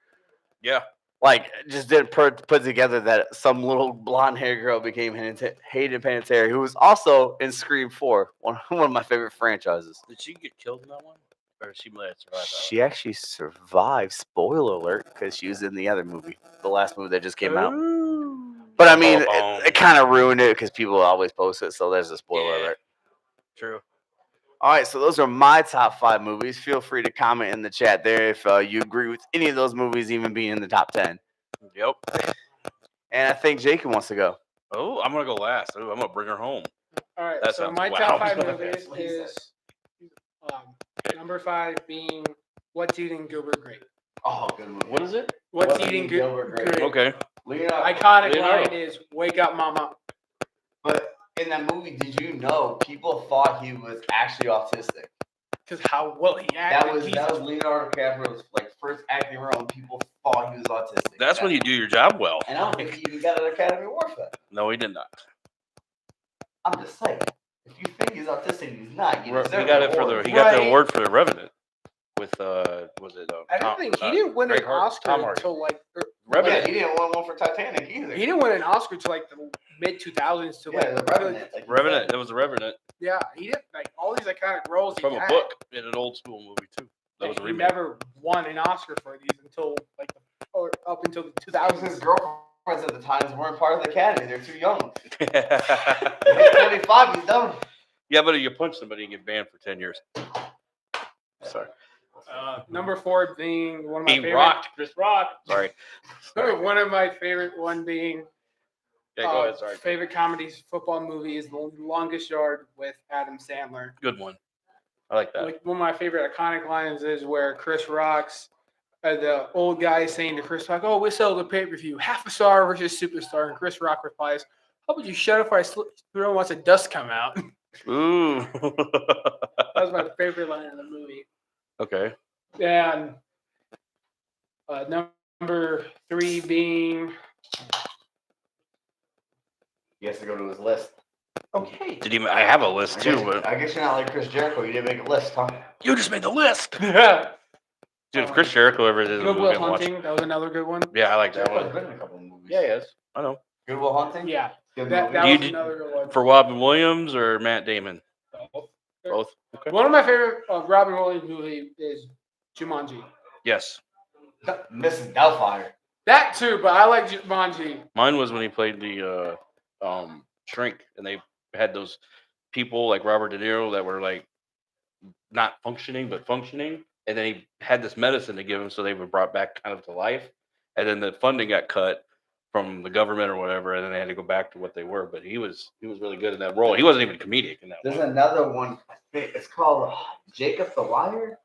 Yeah. Like, just didn't put together that some little blonde-haired girl became Hayden Panettiere, who was also in Scream 4, one of my favorite franchises. Did she get killed in that one? Or she might have survived that She actually survived, spoiler alert, because she was in the other movie, the last movie that just came out. But I mean, it kind of ruined it because people always post it, so there's a spoiler alert. True. All right, so those are my top 5 movies. Feel free to comment in the chat there if you agree with any of those movies even being in the top 10. Yep. And I think Jacob wants to go. Oh, I'm gonna go last. Ooh, I'm gonna bring her home. All right, That so sounds my wow. top 5 That's movies what he is number 5 being What's Eating Gilbert Grape. Oh, good movie. What is it? What's What's Eating Eating Gilbert Gilbert Grape. Grape. Okay. Iconic Leonardo. line is "Wake up, mama." But in that movie, did you know people thought he was actually autistic? Because how well he acted. That was Leonardo DiCaprio's like first acting role, and people thought he was autistic. That's when you do your job well. And I don't think he even got an Academy Award for that. No, he did not. I'm just saying, if you think he's autistic, he's not. He deserve got an it for award. he got the Right. award for The Revenant with was it? I don't think he didn't win an Greg Hart- Oscar Tom Hardy. until like. Revenant. Yeah, he didn't win one for Titanic either. He didn't win an Oscar until like the mid 2000s to Yeah, like. the Revenant. Like you Revenant. said. It was The Revenant Yeah, he did like all these iconic roles. from he a had. book in an old school movie too. That was a He remake. never won an Oscar for these until like or up until the That was his 2000s. girlfriends at the time weren't part of the Academy. They're too young. Yeah, He's 25. He's done. but if you punch somebody, you get banned for 10 years. Sorry. Number 4 being one of my He favorite. rocked. Chris Rock. Sorry. One of my favorite one being Yeah, go ahead. Sorry. favorite comedies football movie is The Longest Yard with Adam Sandler. Good one. I like that. Like one of my favorite iconic lines is where Chris Rock's the old guy is saying to Chris Rock, "Oh, we sell the pay-per-view, half a star versus superstar," and Chris Rock replies, "How about you shut up if I throw once the dust come out?" Ooh. That was my favorite line in the movie. Okay. And number 3 being He has to go to his list. okay. Did he? I have a list too, but I guess you're not like Chris Jericho. You didn't make a list, huh? you just made the list. Good Dude, if Chris Jericho ever did a movie, Will I'm watching. Hunting. That was another good one. Yeah, I like that Jericho's one. been in a couple of movies. Yeah, yes. I know. Good Will Hunting. Yeah, Good that movie. You was did- another good one. For Robin Williams or Matt Damon? Both. Okay. One of my favorite Robin Williams movie is Jumanji. Yes. Mrs. Doubtfire. That too, but I like Jumanji. Mine was when he played the shrink, and they had those people like Robert De Niro that were like not functioning but functioning, and then he had this medicine to give him, so they were brought back kind of to life, and then the funding got cut from the government or whatever, and then they had to go back to what they were. But he was really good in that role. He wasn't even comedic in that There's one. another one. I think it's called Jacob the Liar,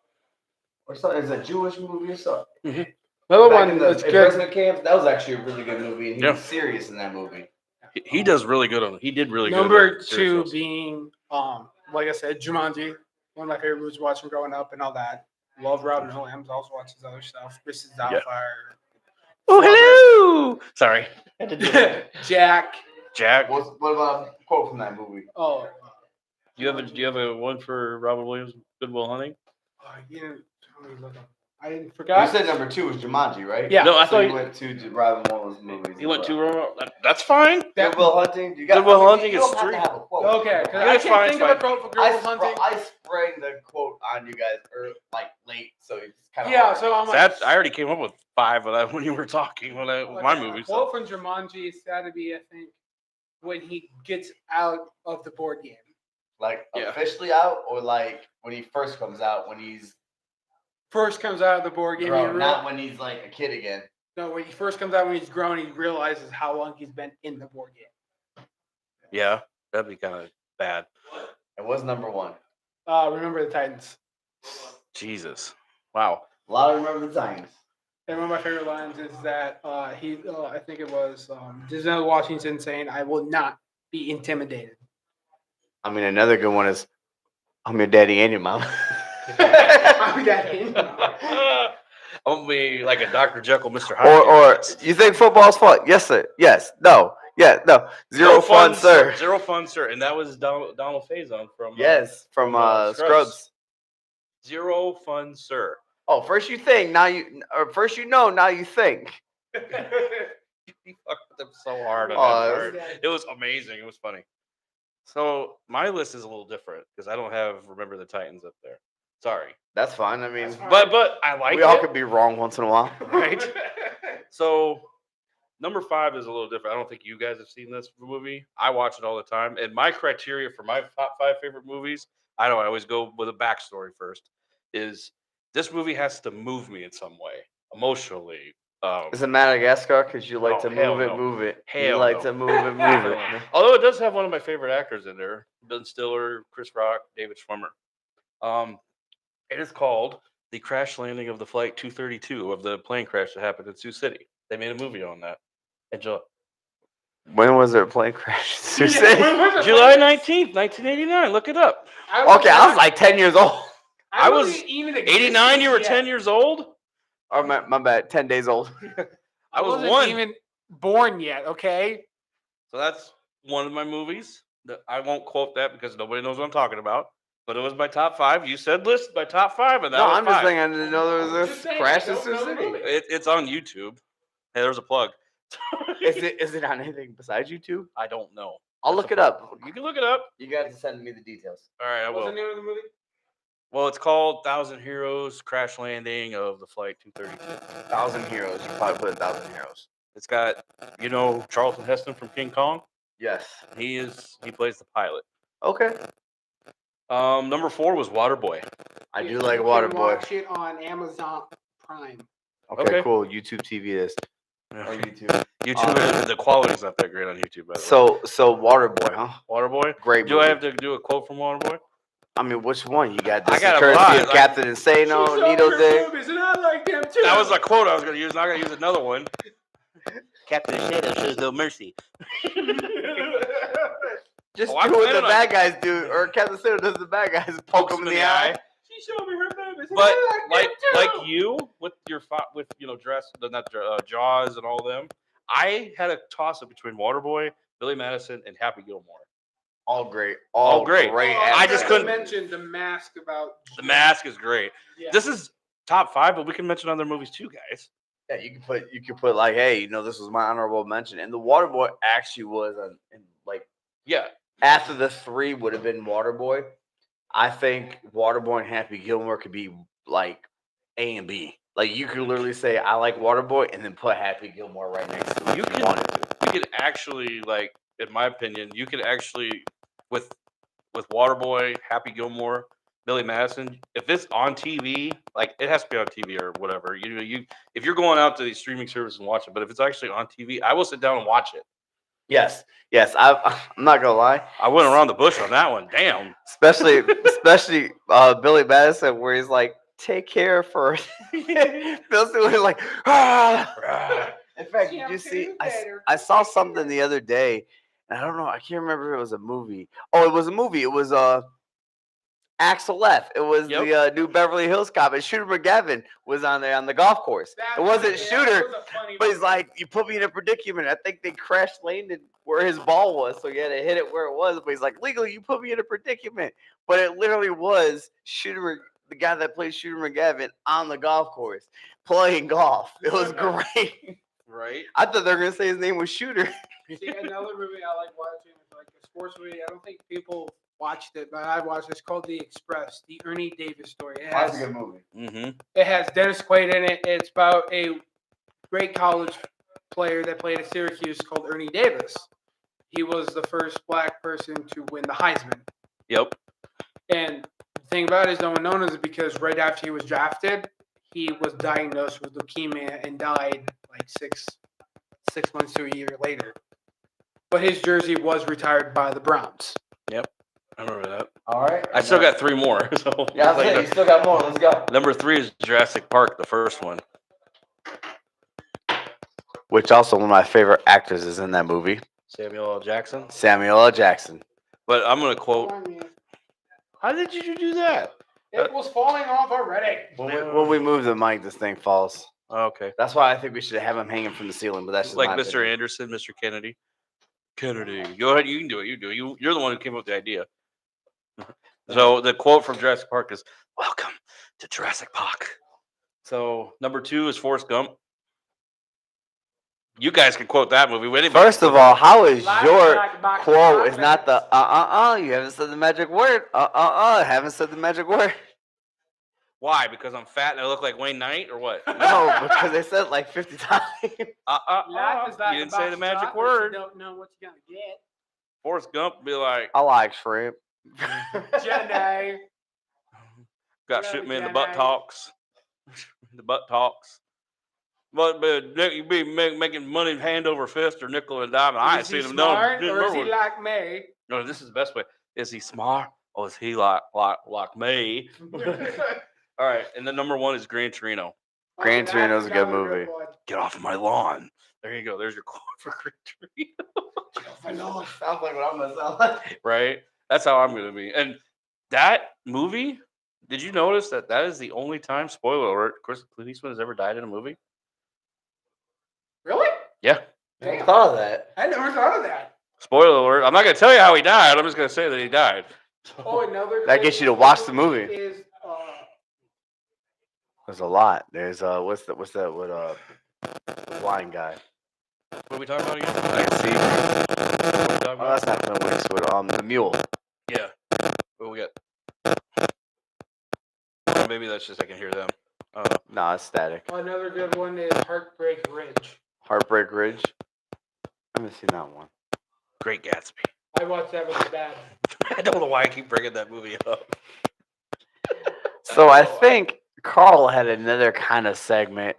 or something. It's a Jewish movie or something. Another Back one in that's the good. imprisonment camp. That was actually a really good movie, and he Yeah. was serious in that movie. He does really good on. He did really good. Number on serious 2 roles. being like I said, Jumanji. One of my favorite movies watching growing up and all that. Love Robin Williams. Also watch his other stuff. Mrs. Doubtfire. Oh, hello. Sorry. Jack. Jack. What about a quote from that movie? Oh, Do you have a one for Robin Williams? Good Will Hunting. you know, let me look up. I You forgot. said number 2 was Jumanji, right? Yeah. No, I So thought you went to Robin Williams movies. he went as to. well. That's fine. Good Will Hunting. You got Good Will I mean, Hunting you is don't have to three. have a quote. Okay, because Yeah, I it's can't fine, think it's of a quote for Girl Hunting. I sprang the quote on you guys like late, so it's kind of Yeah, hard. so I'm like, That I already came up with 5 of that when you were talking with my a movie. quote So. from Jumanji is got to be, I think, when he gets out of the board game. Like Yeah. officially out, or like when he first comes out, when he's First comes out of the board game. grown, not when he's like a kid again. No, when he first comes out when he's grown, he realizes how long he's been in the board game. Yeah, that'd be kind of bad. It was number 1. Remember the Titans. Jesus. Wow. A lot of Remember the Titans. And one of my favorite lines is that I think it was Denzel Washington saying, "I will not be intimidated." I mean, another good one is, "I'm your daddy and your mom." I'm that in. I'm gonna be like a Dr. Jekyll, Mr. Hyde. or you think football's fun? Yes, sir. Yes. No. Yeah. No. Zero fun, sir. Zero fun, sir. And that was Donald Faison from. Yes, from Scrubs. Zero fun, sir. Oh, first you think, now you, or first you know, now you think. He fucked them so hard on Oh, that part. It was amazing. It was funny. So my list is a little different because I don't have Remember the Titans up there. Sorry, That's fine. I mean, but I like we all it. could be wrong once in a while. Right. So number 5 is a little different. I don't think you guys have seen this movie. I watch it all the time, and my criteria for my top 5 favorite movies I don't. I always go with a backstory first. Is this movie has to move me in some way, emotionally. Is it Madagascar? Because you like No, to hell move it, no. move it. You Hell like no. to move it, move it. Although it does have one of my favorite actors in there, Ben Stiller, Chris Rock, David Schwimmer. It is called The Crash Landing of the Flight 232 of the plane crash that happened in Sioux City. They made a movie on that. Enjoy. When was there a plane crash? Yeah, when was it? July 19th, 1989. Look it up. Okay, I was like 10 years old. I was wasn't even 89. You were existed 10 yet. years old? Oh, my bad. 10 days old. I was wasn't one. even born yet. Okay. So that's one of my movies. I won't quote that because nobody knows what I'm talking about. But it was my top 5. You said list my top 5, and that No, was I'm just 5. saying I didn't know there was Just this saying, crash I in don't Sioux know the City. movie. It's on YouTube. Hey, there's a plug. Is it on anything besides YouTube? I don't know. I'll That's look a it up. You can look it up. You got to send me the details. All right, I What's will. the name of the movie? Well, it's called 1,000 Heroes Crash Landing of the Flight 232. 1,000 Heroes. You probably put 1,000 Heroes. It's got, Charlton Heston from King Kong. Yes. He plays the pilot. Okay. Number 4 was Waterboy. I do You like can Waterboy. Watch it on Amazon Prime. Okay, Okay. cool. YouTube TV it is. Or YouTube. YouTube, the quality's not that great on YouTube, by the way. So Waterboy, huh? Waterboy? Great Do movie. I have to do a quote from Waterboy? I mean, which one? You got I this got a courtesy lot. of Captain Insano, Needle Dick. And I like them too. That was a quote I was going to use. Now I got to use another one. Captain Shadow shows no mercy. Just Oh, I'm do what planning the on- bad guys do, or Captain Insano does the bad guys poke them in the eye. She showed me her babies. and But I like them too. you with your Jaws and all them, I had a toss up between Waterboy, Billy Madison, and Happy Gilmore. All great. All great. Oh, I just forgot to couldn't- mention the mask about The Mask is great. Yeah. This is top 5, but we can mention other movies too, guys. Yeah, you could put like, hey, this was my honorable mention, and the Waterboy actually was like Yeah. after the 3 would have been Waterboy. I think Waterboy and Happy Gilmore could be like A and B. Like you could literally say I like Waterboy and then put Happy Gilmore right next to it. You if can- wanted to. You could actually, like, in my opinion, you could actually with Waterboy, Happy Gilmore, Billy Madison, if it's on TV, like it has to be on TV or whatever. If you're going out to these streaming services and watch it, but if it's actually on TV, I will sit down and watch it. Yes. I'm not gonna lie. I went around the bush on that one. Damn. Especially Billy Madison, where he's like, "Take care first." Bill Stewart like, ah. In fact, did you see? I saw something the other day, and I don't know. I can't remember if it was a movie. Oh, it was a movie. It was Axel F. It was the new Beverly Hills Cop, and Shooter McGavin was on there on the golf course. It wasn't Shooter, but he's like, "You put me in a predicament." I think they crash landed where his ball was, so he had to hit it where it was. But he's like, "Legally, you put me in a predicament." But it literally was Shooter, the guy that played Shooter McGavin on the golf course playing golf. It was great. Right. I thought they were gonna say his name was Shooter. See, another movie I like watching is like a sports movie. I don't think people watched it, but I watched it. It's called The Express, the Ernie Davis story. That's a good movie. Mm-hmm. It has Dennis Quaid in it. It's about a great college player that played at Syracuse called Ernie Davis. He was the first black person to win the Heisman. Yep. And the thing about it is no one knows is because right after he was drafted, he was diagnosed with leukemia and died like six months to a year later. But his jersey was retired by the Browns. Yep. I remember that. All right. I still got 3 more. So Yeah, I was saying, you still got more. Let's go. number 3 is Jurassic Park, the first one. Which also one of my favorite actors is in that movie, Samuel L. Jackson. Samuel L. Jackson. But I'm gonna quote. How did you do that? It was falling off already. When we move the mic, this thing falls. Okay. That's why I think we should have him hanging from the ceiling. But that's just Like my Mr. opinion. Anderson, Mr. Kennedy. Go ahead. You can do it. You do it. You're the one who came up with the idea. So the quote from Jurassic Park is, "Welcome to Jurassic Park." So number 2 is Forrest Gump. You guys can quote that movie. Anybody First can of quote all, how is Like, your like, like, quote like, is not the You haven't said the magic word. Haven't said the magic word. Why? Because I'm fat and I look like Wayne Knight, or what? No, because they said it like 50 times. Life is like You a didn't say box the of magic chocolates, word. You don't know what you're gonna get. Forrest Gump would be like, I like shrimp. Jenny. Got Whatever, shoot me in the Jenny. butt talks. The butt talks. But you be making money hand over fist or nickel and dime. I ain't Is he seen him done. smart or is he like me? No, this is the best way. Is he smart or is he like me? All right, and the number one is Gran Torino. Gran Torino's a good movie. Get off of my lawn. There you go. There's your quote for Gran Torino. Sounds like what I'm gonna sound like. Right? That's how I'm gonna be. And that movie, did you notice that is the only time, spoiler alert, Clint Eastwood has ever died in a movie? Really? Yeah. I never thought of that. I never thought of that. Spoiler alert. I'm not gonna tell you how he died. I'm just gonna say that he died. Oh, another. That gets you to watch the movie. Is There's a lot. There's what's the blind guy? What are we talking about again? I can see. What are we talking Oh, about? that's not Clint Eastwood. The mule. Yeah. What we got? Maybe that's just I can hear them. No, it's static. another good one is Heartbreak Ridge. Heartbreak Ridge. I haven't seen that one. Great Gatsby. I watched that with my dad. I don't know why I keep bringing that movie up. So I think Carl had another kind of segment,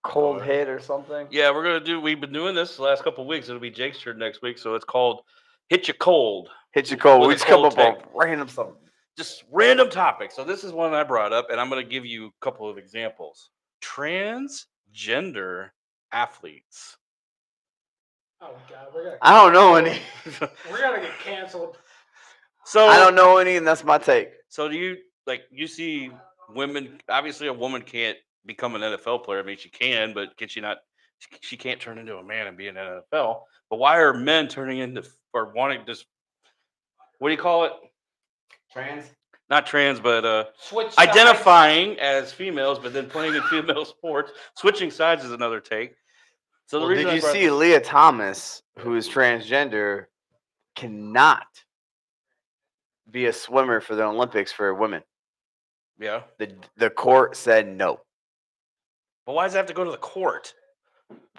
cold hit or something. Yeah, we've been doing this the last couple of weeks. It'll be Jake's turn next week, so it's called Hit You Cold. Hit you cold. With We a just come cold up with random something. Just random topics. So this is one I brought up, and I'm going to give you a couple of examples. Transgender athletes. Oh God, we're gonna. I don't know any. We're gonna get canceled. So I don't know any, and that's my take. So do you see women? Obviously, a woman can't become an NFL player. I mean, she can, but can she not? She can't turn into a man and be an NFL. But why are men turning into or wanting this? What do you call it? Trans. Not trans, but Switch. identifying as females, but then playing in female sports. Switching sides is another take. So the Well, reason did I you brought see Leah Thomas, who is transgender, cannot be a swimmer for the Olympics for women? Yeah, The court said no. but why does it have to go to the court?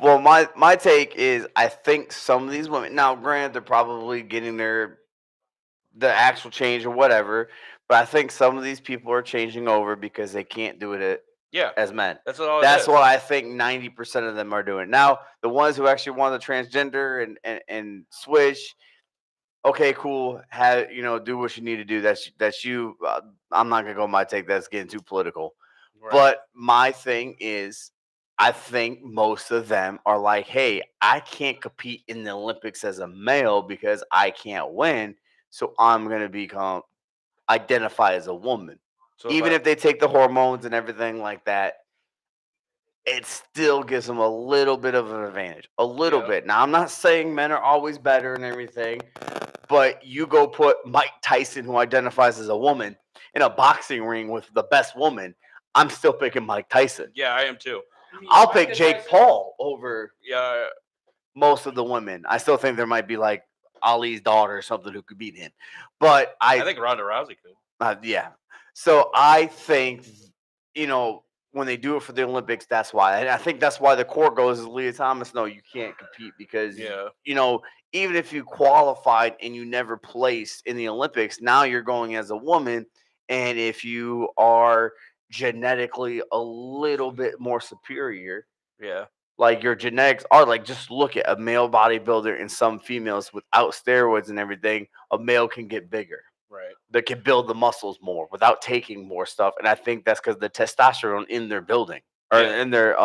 Well, my take is I think some of these women, now granted they're probably getting the actual change or whatever, but I think some of these people are changing over because they can't do it Yeah, as men. that's what. All it That's is. what I think 90% of them are doing. Now, the ones who actually want the transgender and switch, okay, cool. Do what you need to do. That's you. I'm not gonna go my take. That's getting too political. Right. But my thing is, I think most of them are like, hey, I can't compete in the Olympics as a male because I can't win. So I'm gonna identify as a woman. So Even if they take the hormones and everything like that, it still gives them a little bit of an advantage. A little Yeah. bit. Now, I'm not saying men are always better and everything, but you go put Mike Tyson, who identifies as a woman, in a boxing ring with the best woman, I'm still picking Mike Tyson. Yeah, I am too. I'll pick Jake Paul over Yeah, most of the women. I still think there might be like Ali's daughter or something who could beat him. But I think Ronda Rousey could. yeah. So I think, when they do it for the Olympics, that's why. And I think that's why the court goes, Leah Thomas, no, you can't compete because, Yeah. Even if you qualified and you never placed in the Olympics, now you're going as a woman. And if you are genetically a little bit more superior, Yeah. like your genetics are like, just look at a male bodybuilder and some females without steroids and everything, a male can get bigger. Right. That can build the muscles more without taking more stuff. And I think that's because the testosterone in their building or Yeah. in their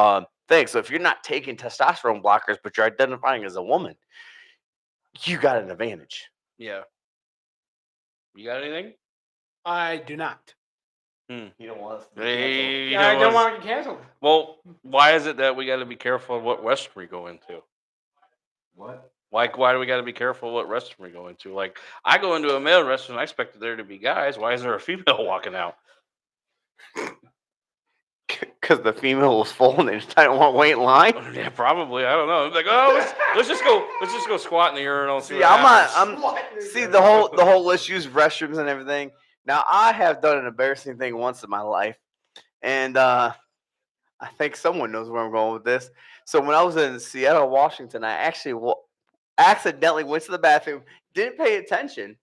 thing. So if you're not taking testosterone blockers, but you're identifying as a woman, you got an advantage. Yeah. You got anything? I do not. You don't want us to Hey, Yeah, I don't want to get canceled. Well, why is it that we got to be careful of what restaurant we go into? What? Why do we got to be careful what restaurant we go into? Like, I go into a male restaurant, I expected there to be guys. Why is there a female walking out? Because the female was full and they just didn't want to wait in line. Yeah, probably. I don't know. It's like, oh, let's just go squat in the urinal. And see See, what happens. See the whole let's use restrooms and everything. Now I have done an embarrassing thing once in my life, and I think someone knows where I'm going with this. So when I was in Seattle, Washington, I actually accidentally went to the bathroom, didn't pay attention,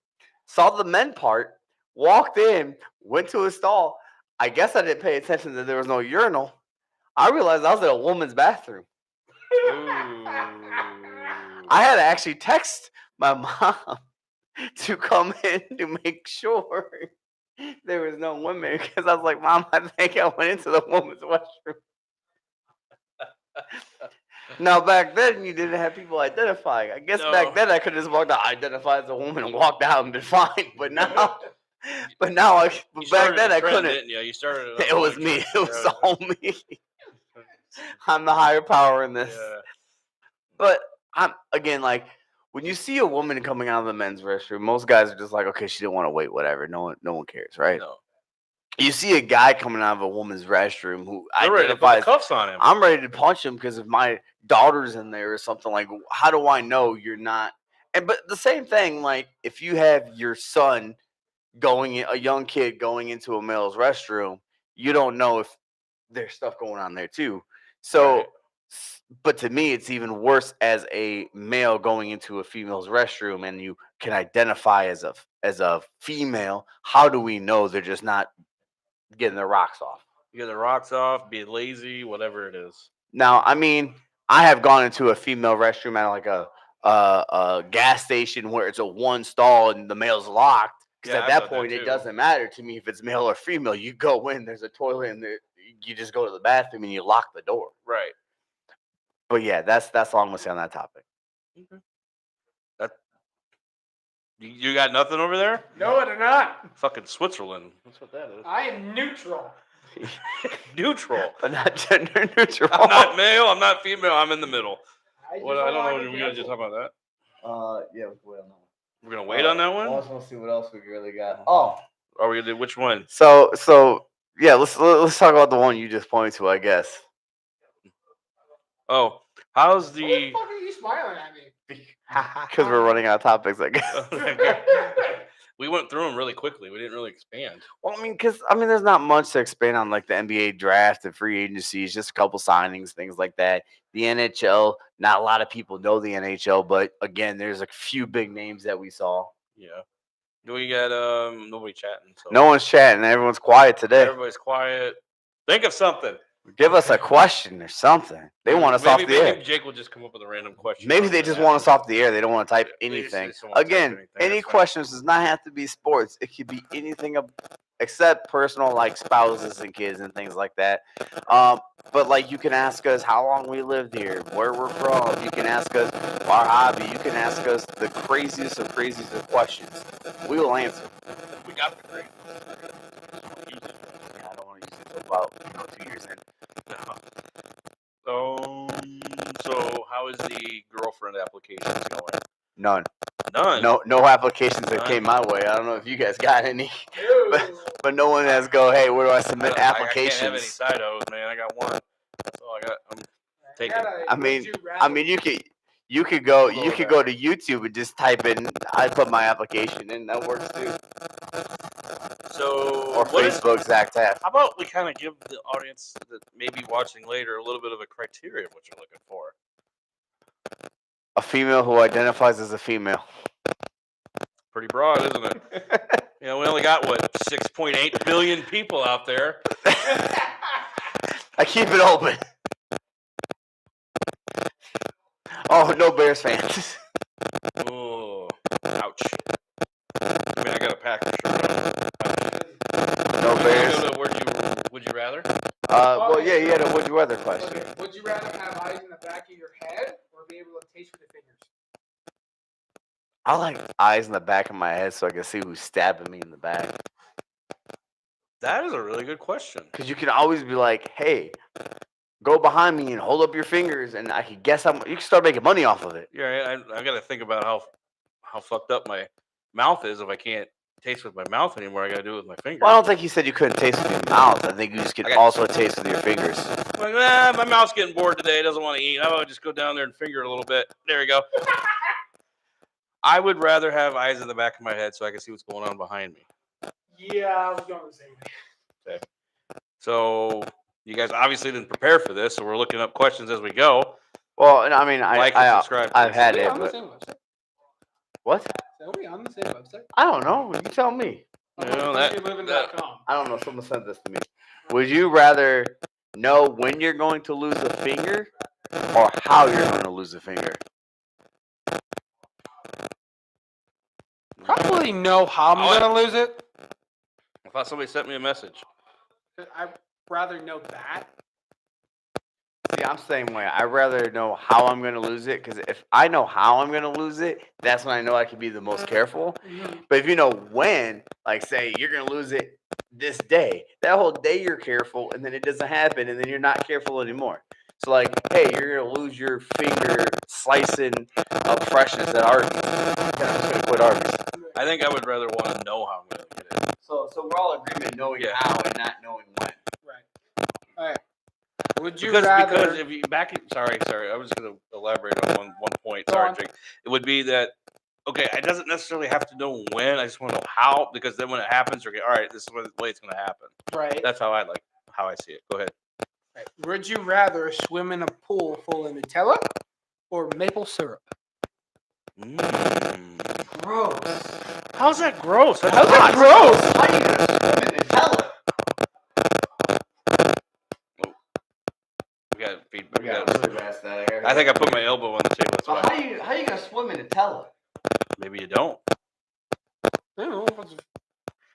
saw the men part, walked in, went to a stall. I guess I didn't pay attention that there was no urinal. I realized I was in a woman's bathroom. I had to actually text my mom to come in to make sure there was no women because I was like, Mom, I think I went into the woman's restroom. Now back then you didn't have people identifying. I guess back then I could have just walked out, identified as a woman, and walked out and been fine. But now, back then I couldn't. Didn't you? You started. It was me. It was all me. I'm the higher power in this. Yeah. But I'm again like when you see a woman coming out of the men's restroom, most guys are just like, okay, she didn't want to wait, whatever. No one cares, right? No. You see a guy coming out of a woman's restroom who They're ready to put the identifies. cuffs on him. I'm ready to punch him because if my daughter's in there or something, like, how do I know you're not? But the same thing, like if you have your son a young kid going into a male's restroom, you don't know if there's stuff going on there too. So, Right. but to me, it's even worse as a male going into a female's restroom and you can identify as a female. How do we know they're just not getting their rocks off? You get the rocks off, be lazy, whatever it is. Now, I mean, I have gone into a female restroom at like a gas station where it's a one stall and the male's locked. Because Yeah, at I've that done that point, it too. doesn't matter to me if it's male or female. You go in, there's a toilet, and you just go to the bathroom and you lock the door. Right. But yeah, that's all I'm gonna say on that topic. Okay. You got nothing over there? No, I do not. Fucking Switzerland. That's what that is. I am neutral. Neutral. But not gender neutral. I'm not male. I'm not female. I'm in the middle. I What? I don't know. We're gonna just talk about that. Yeah, we can wait on that one. We're gonna wait on that I one. also want to see what else we really got. Oh, Are we gonna do which one? so yeah, let's talk about the one you just pointed to, I guess. Oh, how's What the the? fuck are you smiling at me? Because we're running out of topics, I guess. We went through them really quickly. We didn't really expand. Well, I mean, there's not much to expand on, like the NBA draft and free agencies, just a couple signings, things like that. The NHL, not a lot of people know the NHL, but again, there's a few big names that we saw. Yeah. We got nobody chatting. So No one's chatting. Everyone's quiet today. everybody's quiet. Think of something. Give us a question or something. They want us off the air. Maybe Jake will just come up with a random question. Maybe they just want us off the air. They don't want to type Yeah, they just anything. don't wanna type Again, anything, any that's fine. questions does not have to be sports. It could be anything except personal, like spouses and kids and things like that. But like you can ask us how long we lived here, where we're from. You can ask us our hobby. You can ask us the craziest of questions. We will answer. We got the grade. I don't want to use it until about 2 years in. So how is the girlfriend applications going? None. None. No applications that None. came my way. I don't know if you guys got any, Ew. but no one has go. Hey, where do I submit I can't have any applications? side O's, man. I got one. That's all I got. I'm taking. I mean, you could go to YouTube and just type in. I put my application in. That works too. So Or what is- Facebook, Zach Taft. How about we kind of give the audience that may be watching later a little bit of a criteria of what you're looking for? A female who identifies as a female. Pretty broad, isn't it? You know, we only got 6.8 billion people out there. I keep it open. Oh, no Bears fans. Oh, ouch. I mean, I got a Packers shirt on. No Bears. Would you rather? Well, yeah, you had a would you rather question. Okay. Would you rather have eyes in the back of your head or be able to taste with your fingers? I like eyes in the back of my head so I can see who's stabbing me in the back. That is a really good question. Because you can always be like, hey, go behind me and hold up your fingers, and I can guess you can start making money off of it. Yeah, I got to think about how fucked up my mouth is if I can't taste with my mouth anymore. I got to do it with my fingers. Well, I don't think you said you couldn't taste with your mouth. I think you just could also taste with your fingers. Like, my mouth's getting bored today. It doesn't want to eat. How about I just go down there and finger it a little bit? There you go. I would rather have eyes in the back of my head so I can see what's going on behind me. Yeah, I was going the same way. Okay. So you guys obviously didn't prepare for this, so we're looking up questions as we go. Well, and I mean, Like and subscribe. I've had Yeah, it, I'm the but same way. What? So are we on the same website? I don't know. You tell me. CountryLiving.com. I don't know. Someone sent this to me. Would you rather know when you're going to lose a finger or how you're going to lose a finger? Probably know how I'm gonna lose it. I thought somebody sent me a message. I'd rather know that. See, I'm the same way. I'd rather know how I'm going to lose it because if I know how I'm going to lose it, that's when I know I can be the most careful. But if you know when, like say you're going to lose it this day, that whole day you're careful and then it doesn't happen and then you're not careful anymore. So like, hey, you're going to lose your finger slicing up freshness at Arby's. Then I'm just going to quit Arby's. I think I would rather want to know how I'm going to get it. So we're all in agreement knowing how and not knowing when. Right. All right. Would you Because rather? if you sorry, I was going to elaborate on one point. Go Sorry, on. Jake. It would be that okay. I doesn't necessarily have to know when. I just want to know how because then when it happens, okay, all right, this is the way it's going to happen. Right. That's how I see it. Go ahead. Right. Would you rather swim in a pool full of Nutella or maple syrup? Gross. How's that gross? That's How's that hot. gross? How are you going to swim in Nutella? We got feedback. We got really fast out of here. I think I put my elbow on the table. That's So why. how you gonna swim in Nutella? Maybe you don't. I don't know.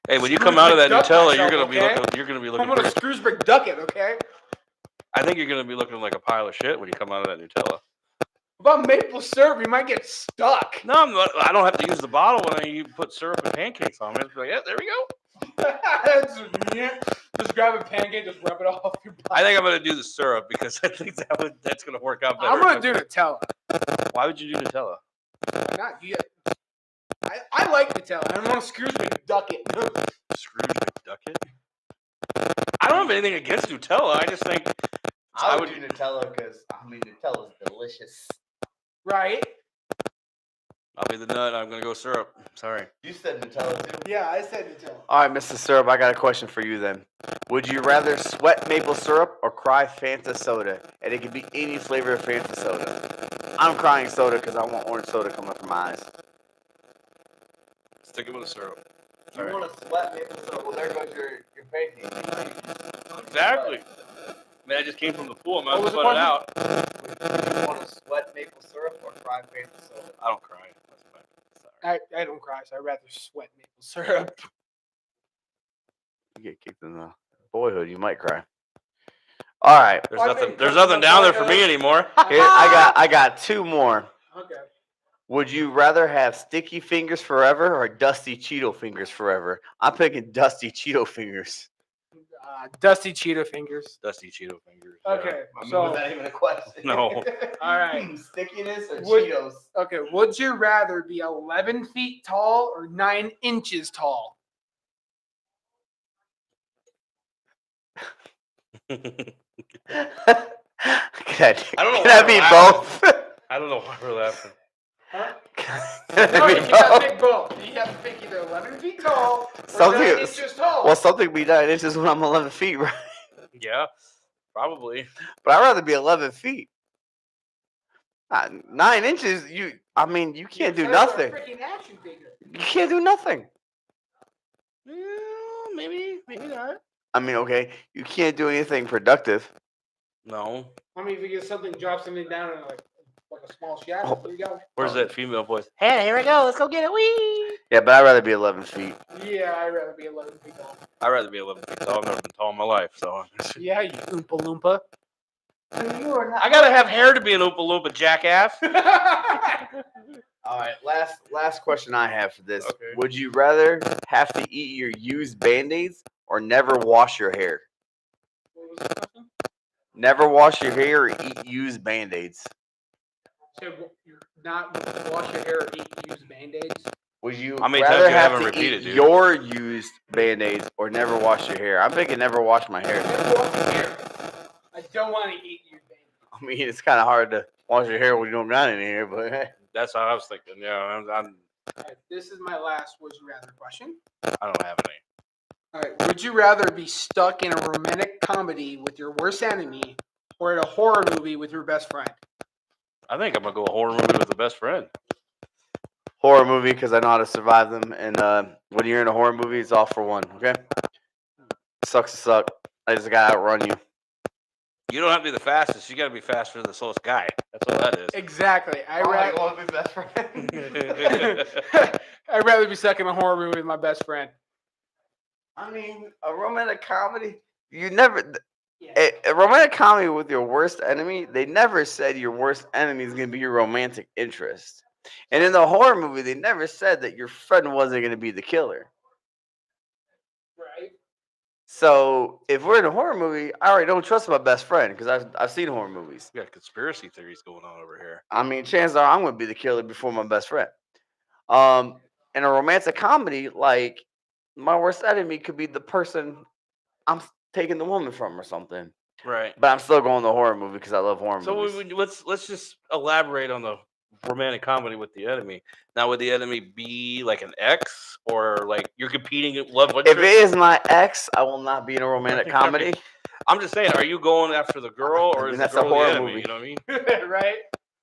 Hey, when you come out of that Scrooge Nutella, McDuck you're myself, gonna be okay? looking. You're gonna be I'm looking. gonna Pretty, Scrooge McDuck it, okay? I think you're gonna be looking like a pile of shit when you come out of that Nutella. About maple syrup, you might get stuck. No, I don't have to use the bottle when you put syrup and pancakes on it. It's like, yeah, there we go. Just grab a pancake, just rub it off your body. I think I'm gonna do the syrup because I think that's gonna work out better. I'm gonna do Nutella. Why would you do Nutella? Why not? I like Nutella. I don't want to Scrooge McDuck it. Scrooge McDuck it? I don't have anything against Nutella. I just think I would do Nutella because Nutella's delicious. Right? I'll be the nut. I'm gonna go syrup. Sorry. You said Nutella too. Yeah, I said Nutella. All right, Mr. Syrup, I got a question for you then. Would you rather sweat maple syrup or cry Fanta soda? And it could be any flavor of Fanta soda. I'm crying soda because I want orange soda coming from my eyes. Stick it with the syrup. You want to sweat maple syrup? Well, there goes your pancake. Exactly. Man, I just came from the pool. I might What as was well the sweat it out. You want to sweat maple syrup or cry Fanta soda? I don't cry. That's fine. Sorry. I don't cry, so I'd rather sweat maple syrup. You get kicked in the boyhood, you might cry. All right. There's nothing down there for me anymore. Here, I got two more. Okay. Would you rather have sticky fingers forever or dusty Cheeto fingers forever? I'm picking dusty Cheeto fingers. Dusty Cheeto fingers. Dusty Cheeto fingers. Okay, Was so that even a question? No. all right. Stickiness or Would- Cheetos? Okay, would you rather be 11 feet tall or 9 inches tall? Can I don't know Can I why be we're laughing. both? I don't know why we're laughing. Huh? Can No, I you be can't both? pick both. You have to pick either 11 feet tall or Something 9 is- inches tall. Well, something be 9 inches when I'm 11 feet, right? Yeah, probably. But I'd rather be 11 feet. 9 inches, you can't do You're nothing. a freaking action figure. You can't do nothing. Maybe not. I mean, okay, you can't do anything productive. No. I mean, if you get something, drop something down in like a small shadow, there you go. Where's that female voice? Hey, here we go. Let's go get it. Wee. Yeah, but I'd rather be 11 feet. Yeah, I'd rather be 11 feet tall. I'd rather be 11 feet tall. I've never been tall in my life, so. Yeah, you Oompa Loompa. I gotta have hair to be an Oompa Loompa, jackass. All right, last question I have for this. Okay. Would you rather have to eat your used Band-Aids or never wash your hair? What was the question? Never wash your hair or eat used Band-Aids. So you're not wash your hair or eat used Band-Aids? Would you How many rather times you have haven't to repeated, eat dude? your used Band-Aids or never wash your hair? I'm thinking never wash my hair. Never wash your hair. I don't want to eat used Band-Aids. I mean, it's kind of hard to wash your hair when you don't got any hair, but That's how I was thinking. Yeah, All right, this is my last would you rather question. I don't have any. All right, would you rather be stuck in a romantic comedy with your worst enemy or in a horror movie with your best friend? I think I'm gonna go a horror movie with the best friend. horror movie because I know how to survive them. And when you're in a horror movie, it's all for one. Okay. Sucks to suck. I just gotta outrun you. You don't have to be the fastest. You got to be faster than the slowest guy. That's all that is. Exactly. I want to be best friend. I'd rather be stuck in a horror movie with my best friend. I mean, a romantic comedy. You never. Yeah. A romantic comedy with your worst enemy. They never said your worst enemy is gonna be your romantic interest. And in the horror movie, they never said that your friend wasn't gonna be the killer. Right. So if we're in a horror movie, I already don't trust my best friend because I've seen horror movies. We got conspiracy theories going on over here. I mean, chances are I'm gonna be the killer before my best friend. In a romantic comedy, like my worst enemy could be the person I'm taking the woman from or something. Right. But I'm still going to horror movie because I love horror So movies. let's just elaborate on the romantic comedy with the enemy. Now, would the enemy be like an ex or like you're competing at love If interest? it is my ex, I will not be in a romantic comedy. I'm just saying, are you going after the girl or I mean, is that's the a girl the horror enemy? movie. You know what I mean? Right.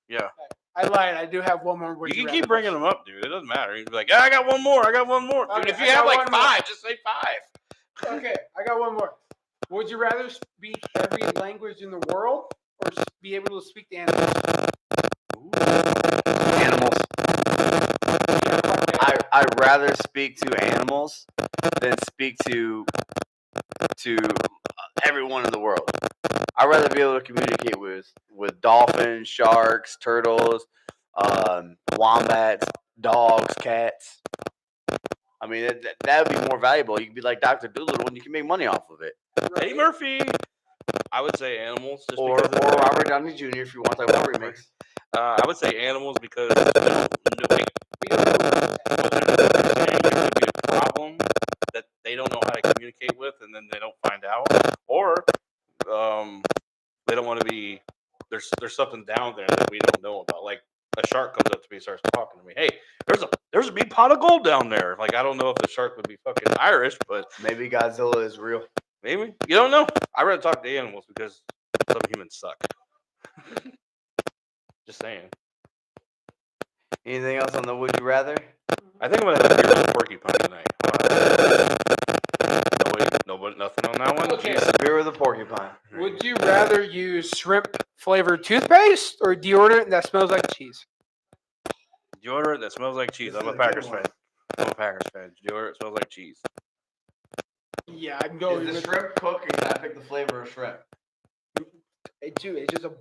Yeah. I lied. I do have one more. You can keep bringing them up, dude. It doesn't matter. You'd be like, I got one more. I got one more. Dude, Okay, if I you have got like one more. 5, just say 5. Okay, I got one more. Would you rather speak every language in the world or be able to speak to animals? Animals. Yeah, fuck yeah. I'd rather speak to animals than speak to everyone in the world. I'd rather be able to communicate with dolphins, sharks, turtles, wombats, dogs, cats. I mean, that would be more valuable. You could be like Dr. Doolittle and you can make money off of it. Eddie Murphy. I would say animals. Just Or because of- Robert Downey Jr. if you want to talk about remakes. I would say animals because like, We don't know what to say. what they're saying could be a problem that they don't know how to communicate with, and then they don't find out, or they don't want to be. There's something down there that we don't know about. Like a shark comes up to me, and starts talking to me. Hey, there's a big pot of gold down there. Like I don't know if the shark would be fucking Irish, but Maybe Godzilla is real. maybe you don't know. I rather talk to animals because some humans suck. Just saying. Anything else on the would you rather? I think I'm gonna have a beer with a porcupine tonight. Nobody, nothing on that one. Okay. Jeez. Beer with a porcupine. Would you rather use shrimp flavored toothpaste or deodorant that smells like cheese? Deodorant that smells like cheese. This I'm a is a good Packers one. fan. I'm a Packers fan. Deodorant smells like cheese. Yeah, I'm going Is the with shrimp cooked or can I pick the flavor of shrimp? Dude, it's just a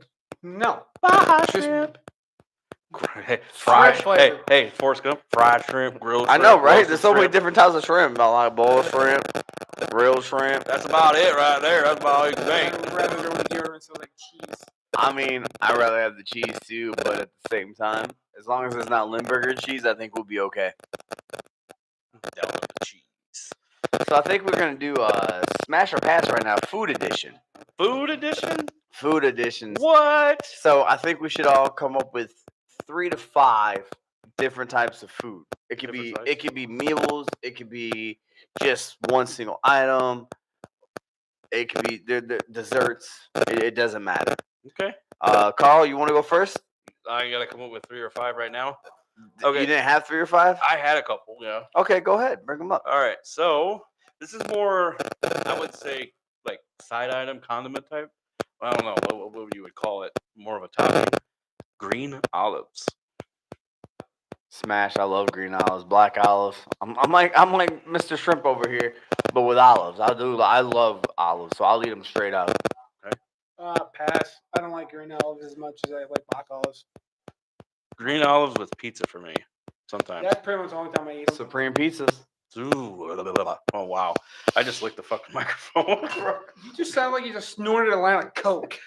no. Baja Just- shrimp. Fried. Shrimp Hey, flavor. hey, Forrest Gump. Fried shrimp, grilled I shrimp. know, right? roasted There's so many shrimp. different types of shrimp. I like boiled shrimp, grilled shrimp. That's about it right there. That's about all you can I make. would rather go with deodorant smells like cheese. I mean, I'd rather have the cheese too, but at the same time, as long as it's not Limburger cheese, I think we'll be okay. Down with the cheese. So I think we're gonna do smash or pass right now, food edition. Food edition? Food editions. What? So I think we should all come up with 3 to 5 different types of food. It could be Different it could be meals. It could be just one single item. It could be the desserts. It doesn't matter. Okay. Carl, you want to go first? I gotta come up with 3 or 5 right now. You Okay. didn't have 3 or 5? I had a couple, yeah. Okay, go ahead. Bring them up. All right, so this is more, I would say, like side item, condiment type. I don't know what you would call it. More of a topping. Green olives. Smash. I love green olives, black olives. I'm like Mr. Shrimp over here, but with olives. I love olives, so I'll eat them straight up. Pass. I don't like green olives as much as I like black olives. Green olives with pizza for me. Sometimes. That's pretty much the only time I eat them. Supreme pizzas. Ooh, oh wow! I just licked the fucking microphone. You just sound like you just snorted a line of coke.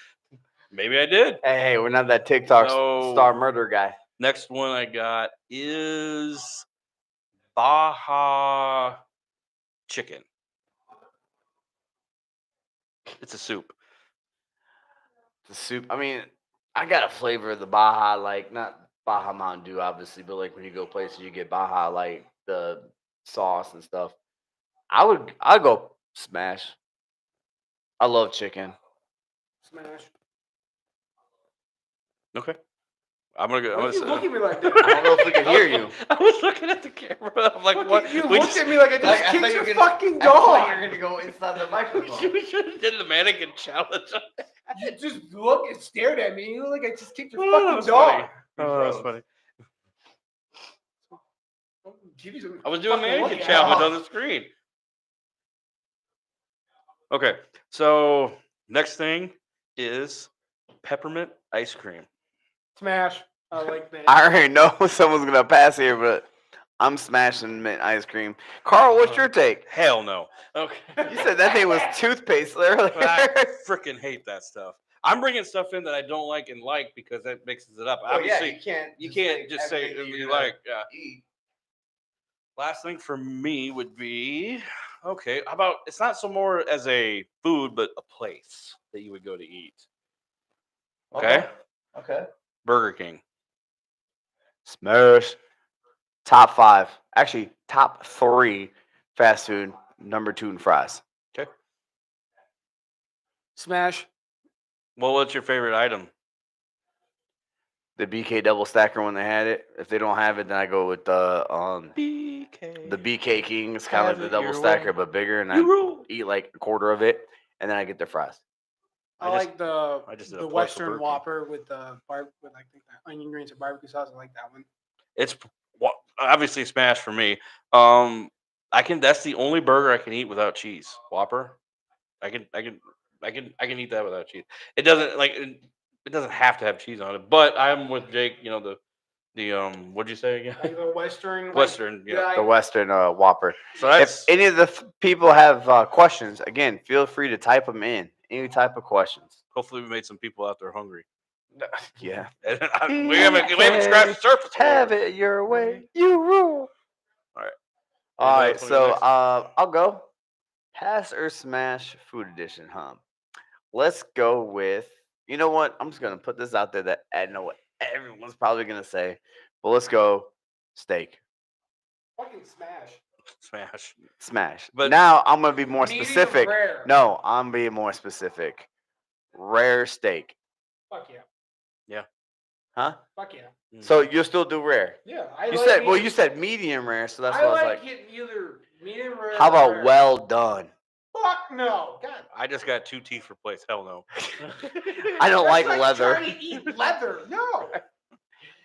Maybe I did. Hey, we're not that TikTok No. star murder guy. Next one I got is Baja chicken. It's a soup. The soup. I mean, I got a flavor of the Baja, like not Baja Mountain Dew, obviously, but like when you go places, you get Baja, like the sauce and stuff. I'd go smash. I love chicken. Smash. Okay. I'm gonna go. Why you look at me like I that? don't know if we can hear you. I was looking at the camera. I'm like, Fucking- what? You We looked at me like I just Like, I kicked thought you your were gonna- fucking I thought dog. you were gonna go inside the microphone. We should have did the mannequin challenge. You just looked and stared at me. You look like I just kicked your Oh, fucking that's dog. funny. Oh, that's funny. Give you some I was doing fucking mannequin look at. challenge on the screen. Okay, so next thing is peppermint ice cream. Smash. I like that. I already know someone's gonna pass here, but I'm smashing mint ice cream. Carl, what's your take? Hell no. Okay. You said that thing was toothpaste earlier. I freaking hate that stuff. I'm bringing stuff in that I don't like and like because that mixes it up. Obviously, you can't just say you like. Yeah. Last thing for me would be okay. How about it's not so more as a food, but a place that you would go to eat. Okay, Okay. Burger King. Smash. Top 5. Actually, top 3 fast food. Number 2 in fries. Okay. Smash. Well, what's your favorite item? The BK double stacker when they had it. If they don't have it, then I go with the BK. BK King. It's kind of Have like the it double your stacker, way. but bigger, and I You rule. eat like a quarter of it, and then I get the fries. I I just- like the I just did a the plug for Western Burger King. Whopper with the with I think the onion rings and barbecue sauce. I like that one. It's obviously smash for me. That's the only burger I can eat without cheese. Whopper. I can eat that without cheese. It doesn't it doesn't have to have cheese on it. But I'm with Jake. You know the what'd you say again? Like the Western. like, Western. Yeah. The Western Whopper. So If that's any of the people have questions, again, feel free to type them in. Any type of questions. hopefully we made some people out there hungry. Yeah. we haven't scratched the surface. Have it your way. You rule. All right. All Anybody right. else wanna So go next? I'll go. Pass or smash food edition, huh? Let's go with. You know what? I'm just gonna put this out there that I know what everyone's probably gonna say, but let's go steak. Fucking smash. Smash. Smash. But- But now I'm gonna be more Medium specific. rare. No, I'm being more specific. Rare steak. Fuck yeah. Huh? Fuck yeah. So you'll still do rare. Yeah. I You like said well, medium- you said medium rare, so that's I what I was like like. it either medium rare. How or about rare. well done? Fuck no. God. I just got 2 teeth replaced. Hell no. I don't That's like leather. Trying to eat leather. No.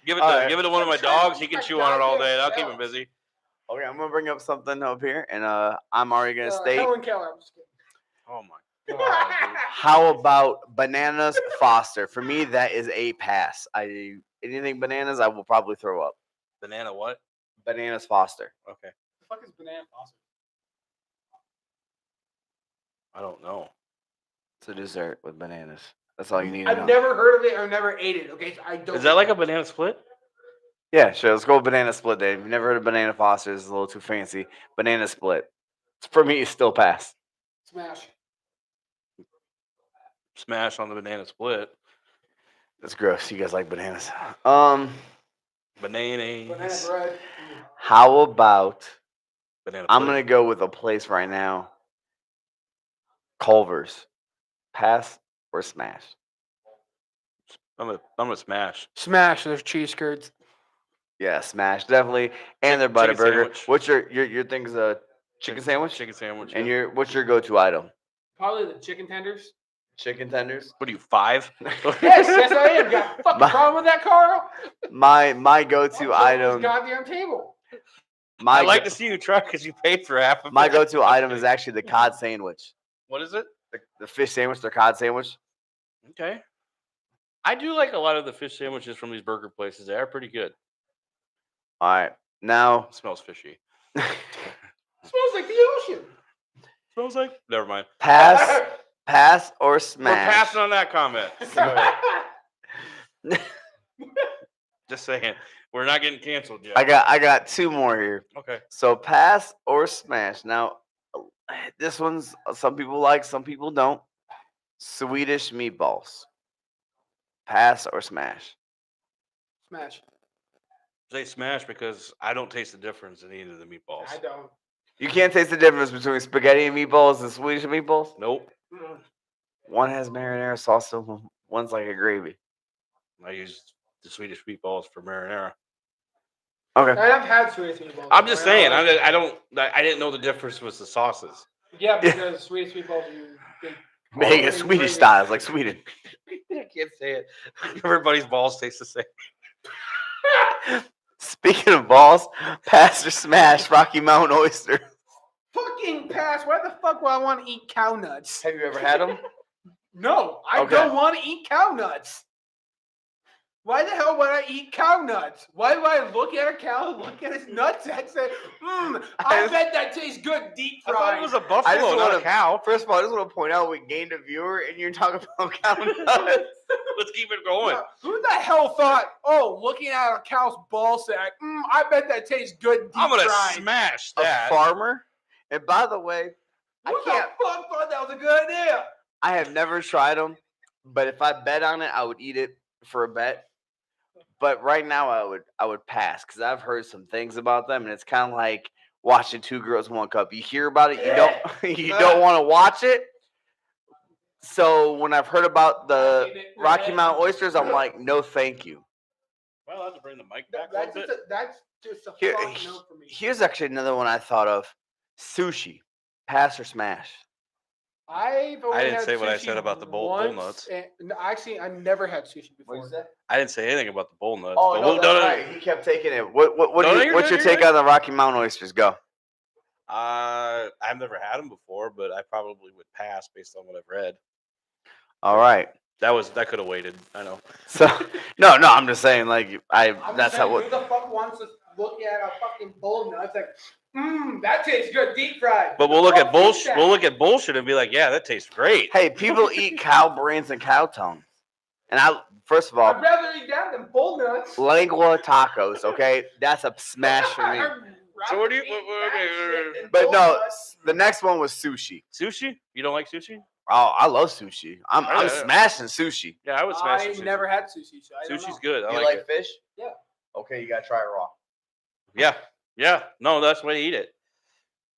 Give it All to right. give it to one of my That's trying to dogs. He eat can my chew on it all goddamn day. That'll keep him self. busy. Okay, I'm gonna bring up something up here, and I'm already gonna state. Helen Keller. I'm just kidding. Oh my god. dude. How about bananas Foster? For me, that is a pass. Anything bananas, I will probably throw up. Banana what? Bananas Foster. Okay. The fuck is banana foster? I don't know. It's a dessert with bananas. That's all you need to I've know. never heard of it. I've never ate it. Okay, so I don't. Is that like a banana split? Yeah, sure. Let's go with banana split. Then, if you've never heard of banana Foster, it's a little too fancy. Banana split. For me, it's still pass. Smash. Smash on the banana split. That's gross. You guys like bananas? Bananas. Banana bread. How about Banana I'm split. gonna go with a place right now. Culver's. Pass or smash? I'm gonna smash. Smash. There's cheese curds. Yeah, smash definitely. And their Chicken Butterburger. sandwich. What's your thing's a chicken sandwich? Chicken sandwich. And yeah. what's your go-to item? Probably the chicken tenders. Chicken tenders. What are you 5? Yes, I am. Got a fucking My- problem with that, Carl? My go-to This item. goddamn table. My I'd like go- to see you try because you paid for half of my it. go-to item is actually the cod sandwich. What is it? The fish sandwich, their cod sandwich. Okay. I do like a lot of the fish sandwiches from these burger places. They are pretty good. All right, now It smells fishy. Smells like the ocean. Smells like. Never mind. pass or We're smash. passing on that comment. Just saying. We're not getting canceled yet. I got 2 more here. Okay. So pass or smash. Now, this one's some people like, some people don't. Swedish meatballs. Pass or smash. Smash. Say smash because I don't taste the difference in either of the meatballs. I don't. You can't taste the difference between spaghetti and meatballs and Swedish meatballs. Nope. Mm. One has marinara sauce, and one's like a gravy. I use the Swedish meatballs for marinara. Okay. I've had Swedish meatballs. I'm just before. saying. I like I didn't know the difference was the sauces. Yeah, because Swedish meatballs are big. Make it Swedish styles like Sweden. I can't say it. Everybody's balls taste the same. Speaking of balls, pass or smash Rocky Mountain oyster. Fucking pass. Why the fuck would I want to eat cow nuts? Have you ever had them? No, I Okay. don't want to eat cow nuts. Why the hell would I eat cow nuts? Why would I look at a cow, look at his nuts, and say, I bet that tastes good deep I fried. thought it was a I just buffalo, not wanna- a cow. First of all, I just want to point out we gained a viewer, and you're talking about cow nuts. Let's keep it going. Who the hell thought, looking at a cow's ball sack, I bet that tastes good deep I'm gonna fried. smash A that. farmer. And by the way, I Who can't. the fuck thought that was a good idea? I have never tried them, but if I bet on it, I would eat it for a bet. But right now, I would pass because I've heard some things about them, and it's kind of like watching Two Girls One Cup. You hear about it, you don't want to watch it. So when I've heard about the Rocky Mountain oysters, I'm like, no, thank you. Well, I'll have to bring the mic back a That's little just bit. that's just a Here- fuck no for me. Here's actually another one I thought of: sushi, pass or smash. I've only I didn't had say what I sushi said about the bull once, nuts. No, actually, I never had sushi before. I didn't say anything about the bull nuts. Oh but no, we'll- that's right. He kept taking it. What's You're your good, take you're on the Rocky Mountain oysters? Go. I've never had them before, but I probably would pass based on what I've read. All right. That could have waited. I know. So no, I'm just saying like I'm that's just how. saying, who the fuck wants to look at a fucking bull nuts like, that tastes good deep fried. But Who we'll the look at fuck bullshit. eats that? We'll look at bullshit and be like, yeah, that tastes great. Hey, people eat cow brains and cow tongues, and first of all, I'd rather eat that than bull nuts. lengua tacos. Okay, that's a smash for me. So what do you- I'd what- rather eat okay, that shit than But bull no, nuts. the next one was sushi. Sushi? You don't like sushi? Oh, I love sushi. I'm Yeah. smashing sushi. Yeah, I would smash I sushi. never had sushi, so I don't Sushi's know. good. I You like like it. fish? Yeah. Okay, you gotta try it raw. Yeah. No, that's the way to eat it.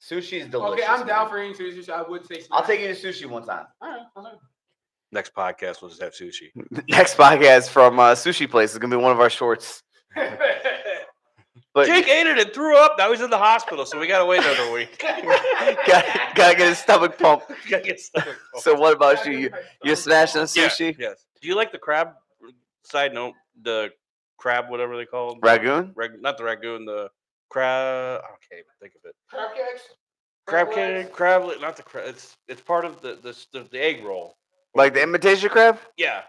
Sushi's delicious. Okay, I'm down man. for eating sushi, so I would say I'll smash. take you to sushi one time. All right, I'll do it. Next podcast, we'll just have sushi. Next podcast from Sushi Place is gonna be one of our shorts. But Jake ate it and threw up. Now he's in the hospital, so we gotta wait another week. gotta get his stomach pumped. Gotta get stomach pumped. So what about you? You're smashing Yeah, sushi? yes. Do you like the crab? Side note: the crab, whatever they call it. Ragoon? Not the ragoon. The crab. I can't even think of it. Crab cakes? Crab legs? cake, crab. Not the crab. It's part of the egg roll. Like the imitation crab? Yeah.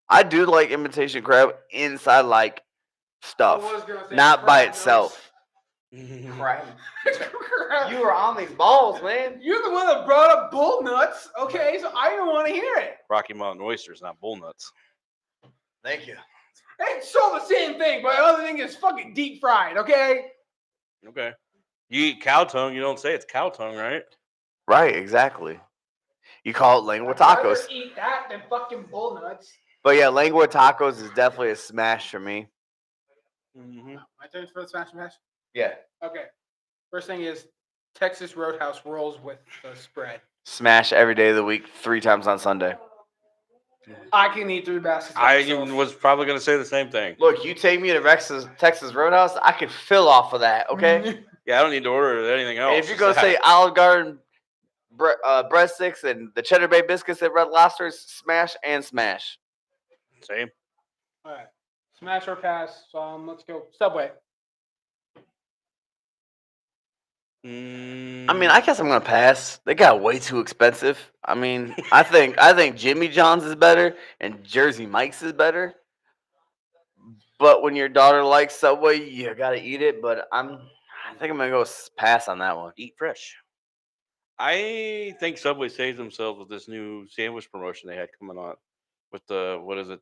I do like imitation crab inside like I stuff, was gonna say not by crab itself. Crab. You were on these balls, man. You're the one that brought up bull nuts. Okay, so I don't want to hear it. Rocky Mountain oysters, not bull nuts. Thank you. It's all the same thing, but the other thing is fucking deep fried. Okay. Okay. You eat cow tongue. You don't say it's cow tongue, right? Right, exactly. You call it lengua I'd rather tacos. eat that than fucking bull nuts. But yeah, lengua tacos is definitely a smash for me. Mm-hmm. My turn for the smash smash. Yeah. Okay. First thing is Texas Roadhouse rolls with the spread. Smash every day of the week, 3 times on Sunday. I can eat 3 baskets. by I myself. was probably gonna say the same thing. Look, you take me to Texas Roadhouse, I could fill off of that, okay? Yeah, I don't need to order anything else. And if you're Just going to that. say Olive Garden breadsticks and the Cheddar Bay biscuits at Red Lobster's, smash and smash. Same. All right. Smash or pass. Let's go. Subway. I mean, I guess I'm gonna pass. They got way too expensive. I mean, I think Jimmy John's is better and Jersey Mike's is better. But when your daughter likes Subway, you gotta eat it. But I think I'm gonna go pass on that one. Eat fresh. I think Subway saves themselves with this new sandwich promotion they had coming on with the what is it?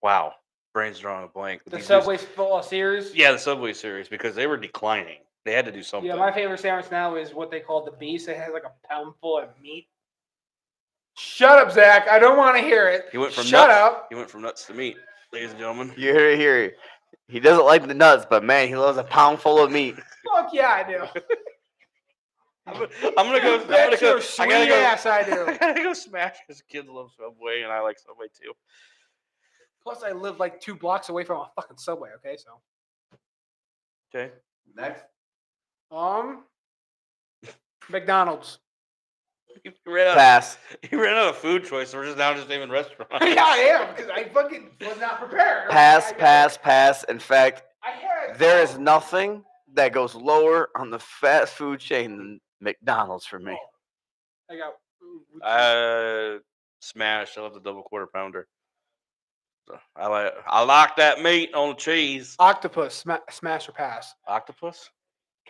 Wow, brain's drawing a blank. The These new- Subway full series. Yeah, the Subway series because they were declining. They had to do something. Yeah, my favorite sandwich now is what they call the beast. It has like a pound full of meat. Shut up, Zach. I don't want to hear it. He went from Shut nuts. up. He went from nuts to meat, ladies and gentlemen. You hear it here. He doesn't like the nuts, but man, he loves a pound full of meat. Fuck yeah, I do. I'm gonna go. I'm Bet gonna go. your sweet I gotta go. ass I do. I gotta go smash because kids love Subway and I like Subway too. Plus, I live like 2 blocks away from a fucking Subway. Okay, so Okay. Next. McDonald's. You ran out. Pass. You ran out of food choice. So we're just now just naming restaurants. Yeah, I am because I fucking was not prepared. Pass, I pass, pass. In fact, I had there is nothing that goes lower on the fast food chain than McDonald's for me. I got. Smash. I love the double quarter pounder. So I like that meat on the cheese. Octopus, smash or pass. Octopus.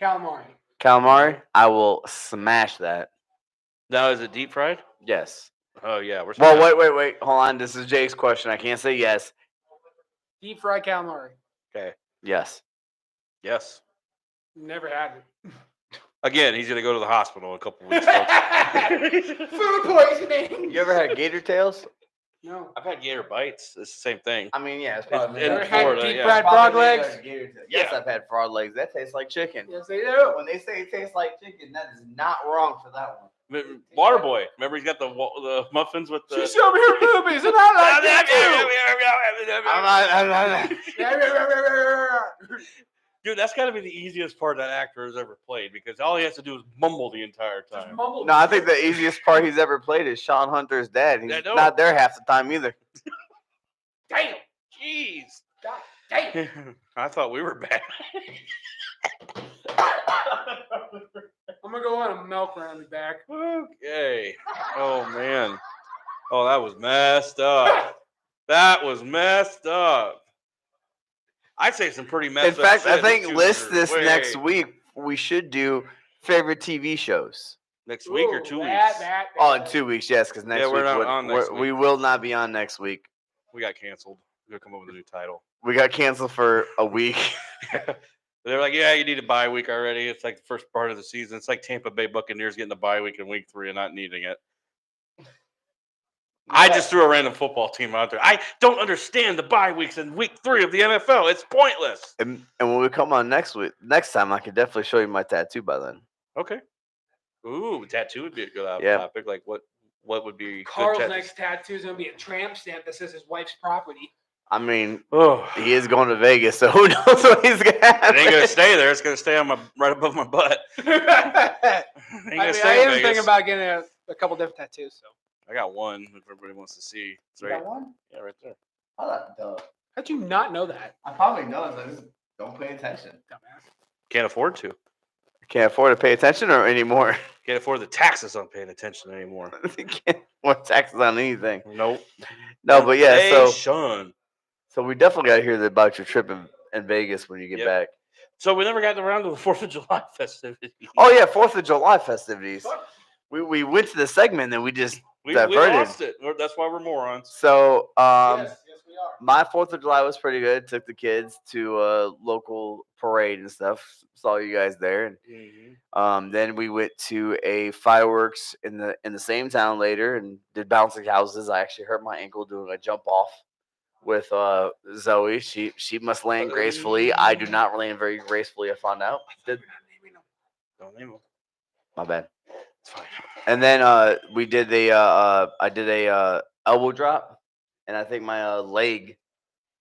Calamari. Calamari, I will smash that. Now is it deep fried? Yes. Oh yeah, we're. Well, smashing. wait. Hold on. This is Jake's question. I can't say yes. Deep fried calamari. Okay. Yes. Yes. Never had it. Again, he's gonna go to the hospital in a couple weeks. Folks. Food poisoning. You ever had gator tails? No. I've had gator bites. It's the same thing. I mean, yeah, it's It's probably in Never had Florida, deep yeah. fried probably frog made legs. out of gator tails. Yes, Yeah. I've had frog legs. That tastes like chicken. Yes, they do. When they say it tastes like chicken, that is not wrong for that one. Waterboy. Remember, he's got the muffins with the. She showed me her boobies, and I like it too. Dude, that's got to be the easiest part that actor has ever played because all he has to do is mumble the entire time. No, I think the easiest part he's ever played is Sean Hunter's dad. He's I know. not there half the time either. Damn. Jeez. God damn. I thought we were bad. I'm gonna go on a milk run back. Okay. Oh man. Oh, that was messed up. That was messed up. I'd say some pretty messed In up fact, I shit think in list 200. this Wait. next week. We should do favorite TV shows. Next week or Ooh, 2 that, weeks? that, Oh, in that. 2 weeks, yes, because next Yeah, we're week, not on next we week. will not be on next week. We got canceled. We're gonna come up with a new title. We got canceled for a week. They're like, yeah, you need a bye week already. It's like the first part of the season. It's like Tampa Bay Buccaneers getting a bye week in week 3 and not needing it. I just threw a random football team out there. I don't understand the bye weeks in week 3 of the NFL. It's pointless. And when we come on next time, I could definitely show you my tattoo by then. Okay. Ooh, tattoo would be a good Yeah. topic. Like what would be Carl's good next tattoo is gonna be a tramp stamp that says his wife's property. I mean, Oh, he is going to Vegas, so who knows what he's gonna have. it ain't gonna stay there. It's gonna stay on my right above my butt. I Ain't gonna am stay in thinking Vegas. about getting a couple different tattoos. So I got one if everybody wants to see. It's You right, got one? yeah, right there. how'd you not know that, I probably know. I just don't pay attention. dumbass? Can't afford to. Can't afford to pay attention or anymore. Can't afford the taxes on paying attention anymore. Can't afford taxes on anything. Nope. No, but yeah, Hey, Sean. so we definitely got to hear about your trip in Vegas when you get Yep. back. So we never got around to the 4th of July festivities. Oh yeah, 4th of July festivities. We went to the segment and we just we diverted. lost it. That's why we're morons. So Yes, we are. my 4th of July was pretty good. Took the kids to a local parade and stuff. Saw you guys there. And then we went to a fireworks in the same town later and did bouncing houses. I actually hurt my ankle doing a jump off with Zoe. She must land gracefully. I do not land very gracefully. I found out. Don't name them. My bad. It's fine. And then we did I did a elbow drop, and I think my leg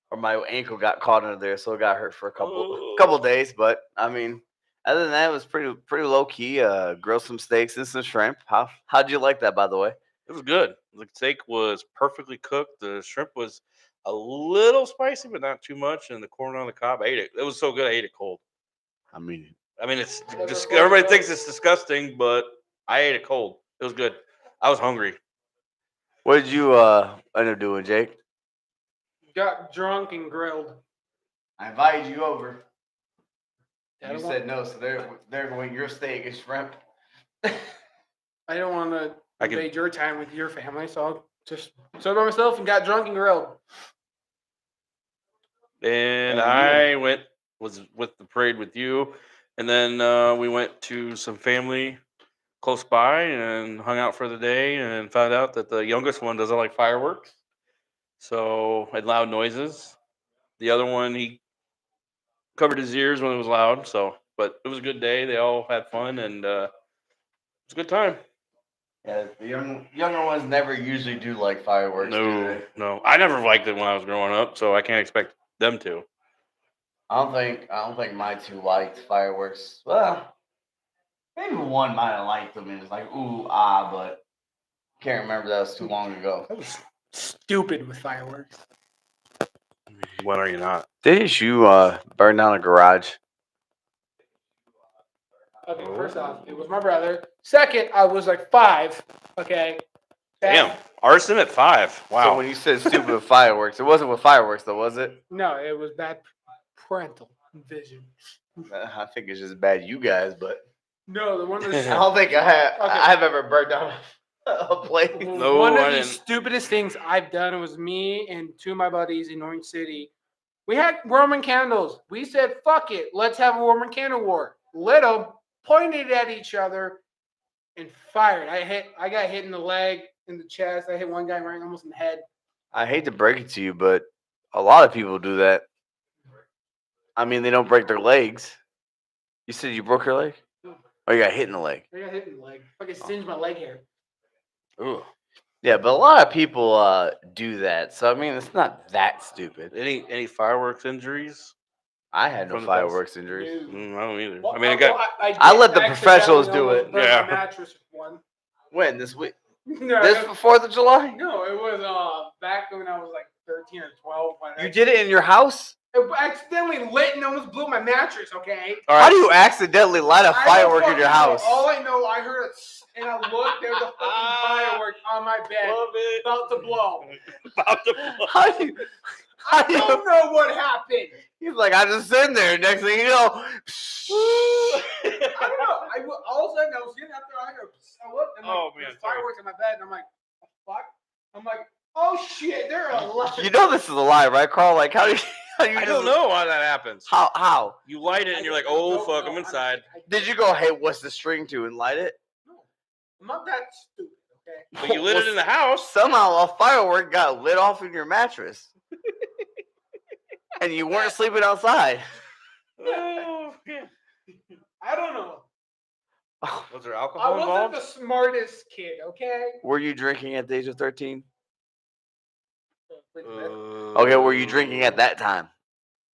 or my ankle got caught under there, so it got hurt for a couple days. But I mean, other than that, it was pretty low key. Grilled some steaks and some shrimp. How'd you like that, by the way? It was good. The steak was perfectly cooked. The shrimp was a little spicy, but not too much. And the corn on the cob, I ate it. It was so good, I ate it cold. I mean, It's just everybody thinks it's disgusting, but I ate it cold. It was good. I was hungry. what did you end up doing, Jake? Got drunk and grilled. I invited you over. I You don't said no, so they're going your steak and shrimp. I don't want to I can- invade your time with your family, so I'll just sit by myself and got drunk and grilled. And And I was with the parade with you, and then we went to some family close by and hung out for the day, and found out that the youngest one doesn't like fireworks, so and loud noises. The other one, he covered his ears when it was loud. So, but it was a good day. They all had fun, and it was a good time. Yeah, the younger ones never usually do like fireworks. do No, they? no. I never liked it when I was growing up, so I can't expect them to. I don't think my two liked fireworks. Well, maybe one might have liked them and it's like ooh ah, but can't remember. That was too long ago. I was stupid with fireworks. When are you not? Didn't you burn down a garage? Okay, first off, it was my brother. Second, I was like 5. Okay. Damn, arson at 5. Wow. So when you said stupid with fireworks, it wasn't with fireworks though, was it? No, it was bad parental vision. I think it's just bad you guys, but No, the one I that's don't think Okay. I've ever burned down a place. No, one of I the didn't. stupidest things I've done was me and 2 of my buddies in Orange City. We had Roman candles. We said, "Fuck it, let's have a Roman candle war." Lit them, pointed at each other, and fired. I got hit in the leg, in the chest. I hit one guy right almost in the head. I hate to break it to you, but a lot of people do that. I mean, they don't break their legs. You said you broke your leg? Or you got hit in the leg? I got hit in the leg. Fucking singed my leg hair. Ooh. Yeah, but a lot of people do that. So I mean, it's not that stupid. Any fireworks injuries? I had no From the past. fireworks injuries. I don't either. Well, I mean, it got. I did let the professionals accidentally do almost it. burn Yeah. My mattress with one. When this week? No, This for 4th of July? no, it was back when I was like 13 or 12. When You did it in your house? It accidentally lit and almost blew my mattress. Okay. All How right. do you accidentally light a I don't firework in fucking your know. house? All I know, I heard it, and I looked. There was a fucking firework on my bed, Love it. about to blow. About to blow. How do you? I How do you? don't know what happened. He's like, I just sitting there. Next thing you know, I don't know. All of a sudden, I was getting out there. I looked, and Oh, man, there's sorry. fireworks in my bed, and I'm like, "What the fuck?" I'm like, "Oh shit, there are a lot." you know this is a lie, right, Carl? Like, how do you? How do you I just, don't know how that happens. How? You light it and you're like, oh fuck, I'm inside. Did you go, hey, what's the string to, and light it? No, I'm not that stupid. Okay. But you lit it in the house. Somehow a firework got lit off in your mattress, and you weren't sleeping outside. Oh, yeah. I don't know. Was there I alcohol wasn't involved? the smartest kid. Okay. Were you drinking at the age of 13? Uh, Okay, were you drinking at that time?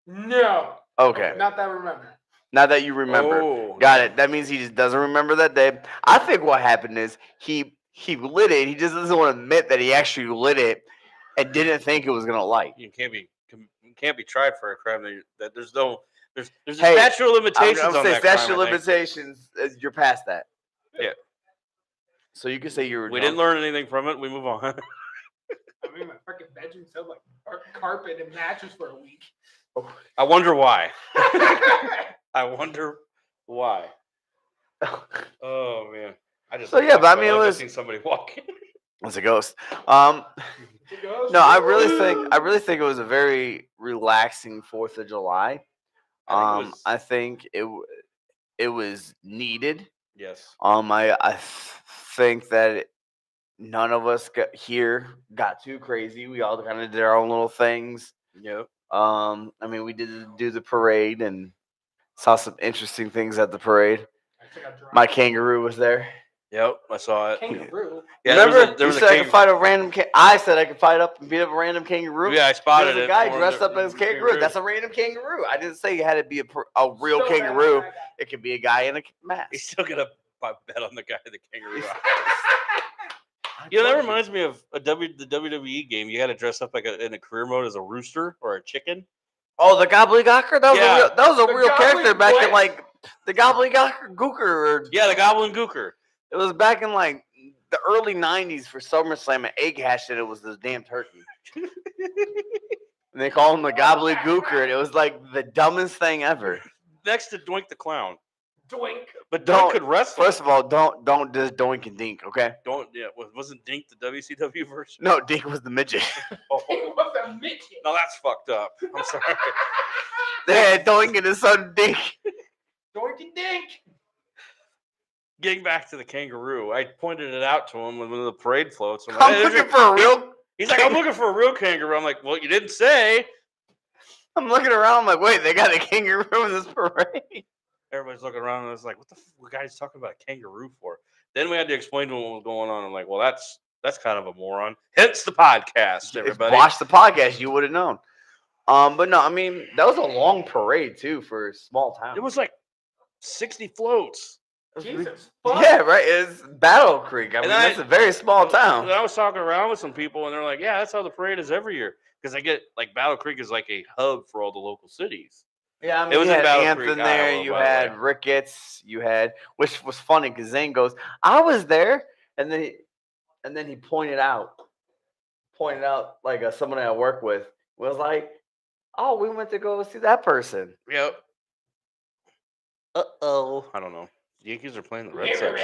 No. Okay, Not that I remember. now that you remember. Oh, Got it. That means he just doesn't remember that day. I think what happened is he lit it. He just doesn't want to admit that he actually lit it and didn't think it was gonna light. You can't be tried for a crime that there's no there's a Hey, statute of I'm limitations saying on that statute crime, of I think. limitations. You're past that. Yeah. So you can say you were. We drunk. didn't learn anything from it. We move on. I mean, my fucking bedroom smelled like carpet and mattress for a week. I wonder why. I wonder why. Oh man. I just So, yeah, but I mean, it I've was- seen somebody walk in. It's a ghost. No, I really think it was a very relaxing 4th of July. I think it was needed. Yes. I think that none of us got too crazy. We all kind of did our own little things. Yep. I mean, we did do the parade and saw some interesting things at the parade. My kangaroo was there. Yep. I saw it. Kangaroo. Yeah, Remember, there you was said I a could fight a random. I said I could fight up and beat up a random kangaroo. Yeah, I There spotted was a it. guy for dressed the- up as kangaroo. That's a random kangaroo. I didn't say you had to be a real So bad, kangaroo. bad, bad. It could be a guy in a He's mask. still gonna bet on the guy in the kangaroo. You know, that reminds me of the WWE game. You got to dress up like in a career mode as a rooster or a chicken. Oh, the gobbledygooker. Yeah. That was a The real character back in what? like the gobbledygooker. Or Yeah, the Goblin Gooker. it was back in like the early '90s for SummerSlam. And Egg Hash said it was this damn turkey. And they called him the gobbledygooker, and it was like the dumbest thing ever. Next to Doink the Clown. Doink. But Don't- Doink could wrestle. First of all, don't just doink and dink, okay? Wasn't Dink the WCW version? No, Dink was the midget. Oh, It was a midget. no, that's fucked up. I'm sorry. They had Doink and his son Dink. Doink and dink. Getting back to the kangaroo, I pointed it out to him when the parade floats. I'm like, I'm "Hey, looking for a real. He's like, I'm looking for a real kangaroo. I'm like, well, you didn't say. I'm looking around. I'm like, wait, they got a kangaroo in this parade. Everybody's looking around and it's like, what the guy's talking about a kangaroo for? Then we had to explain to him what was going on. I'm like, well, that's kind of a moron. Hence the podcast, If everybody. watch the podcast, you would have known. But no, I mean that was a long parade too for a small town. It was like 60 floats. Jesus. Yeah, right. It's Battle Creek. I mean, And that's a very small town. And I was talking around with some people, and they're like, yeah, that's how the parade is every year. Because I get like Battle Creek is like a hub for all the local cities. Yeah, I mean, It was you in had Battle Anthem Creek, there. Iowa, You by the had way. Ricketts. You had, which was funny because Zane goes, "I was there," and then he pointed out like someone I work with was like, "Oh, we went to go see that person." Yep. Uh-oh. I don't know. The Yankees are playing the Red Sox.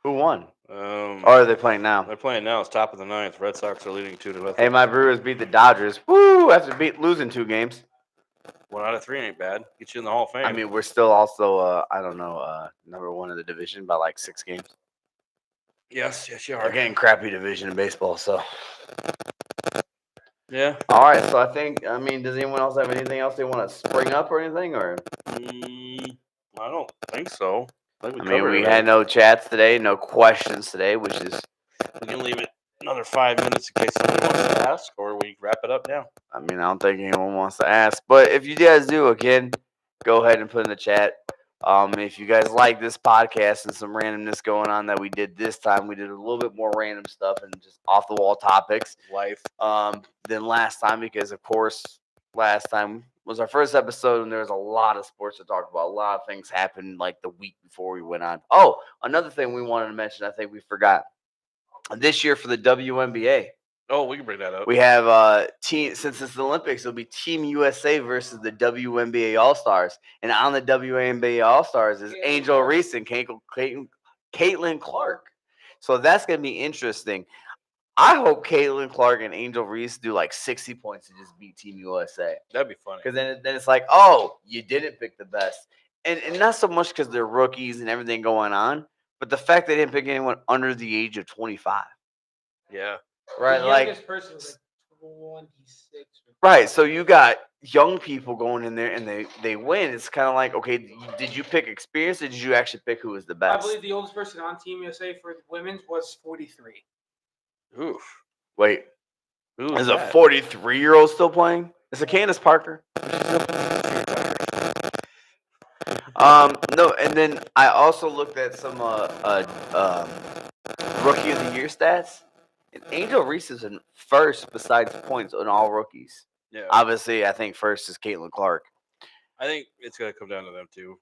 Who won? Um, Or are they playing now? They're playing now. It's top of the ninth. Red Sox are leading 2-0. Hey, my Brewers beat the Dodgers. Woo! After losing 2 games. 1 out of 3 ain't bad. Get you in the Hall of Fame. I mean, we're still also I don't know number 1 in the division by like 6 games. yes, you are. Again, crappy division in baseball. So, Yeah. all right. So I mean, does anyone else have anything else they want to spring up or anything? Or I don't think so. I mean, we had no chats today, no questions today, which is. We can leave it another 5 minutes in case someone wants to ask, or we wrap it up now. I mean, I don't think anyone wants to ask, but if you guys do, again, go ahead and put in the chat. If you guys like this podcast and some randomness going on that we did this time, we did a little bit more random stuff and just off the wall topics Life. than last time, because of course last time was our first episode and there was a lot of sports to talk about. A lot of things happened like the week before we went on. Oh, another thing we wanted to mention, I think we forgot. This year for the WNBA, Oh, we can bring that up. we have team, since it's the Olympics, it'll be Team USA versus the WNBA All Stars. And on the WNBA All Stars is Angel Reese and Caitlin Clark. So that's gonna be interesting. I hope Caitlin Clark and Angel Reese do like 60 points to just beat Team USA. That'd be funny. Because then it's like, oh, you didn't pick the best. And not so much because they're rookies and everything going on, but the fact they didn't pick anyone under the age of 25. Yeah. Right? The Like, youngest person was like 26. right. So you got young people going in there and they win. It's kind of like, okay, did you pick experience or did you actually pick who was the I best? believe the oldest person on Team USA for the women's was 43. Oof. Wait, Who is is a that? 43-year-old still playing? It's a Candace Parker. No, and then I also looked at some rookie of the year stats. And Angel Reese is in first besides points on all rookies. Yeah. Obviously, I think first is Caitlin Clark. I think it's gonna come down to them too.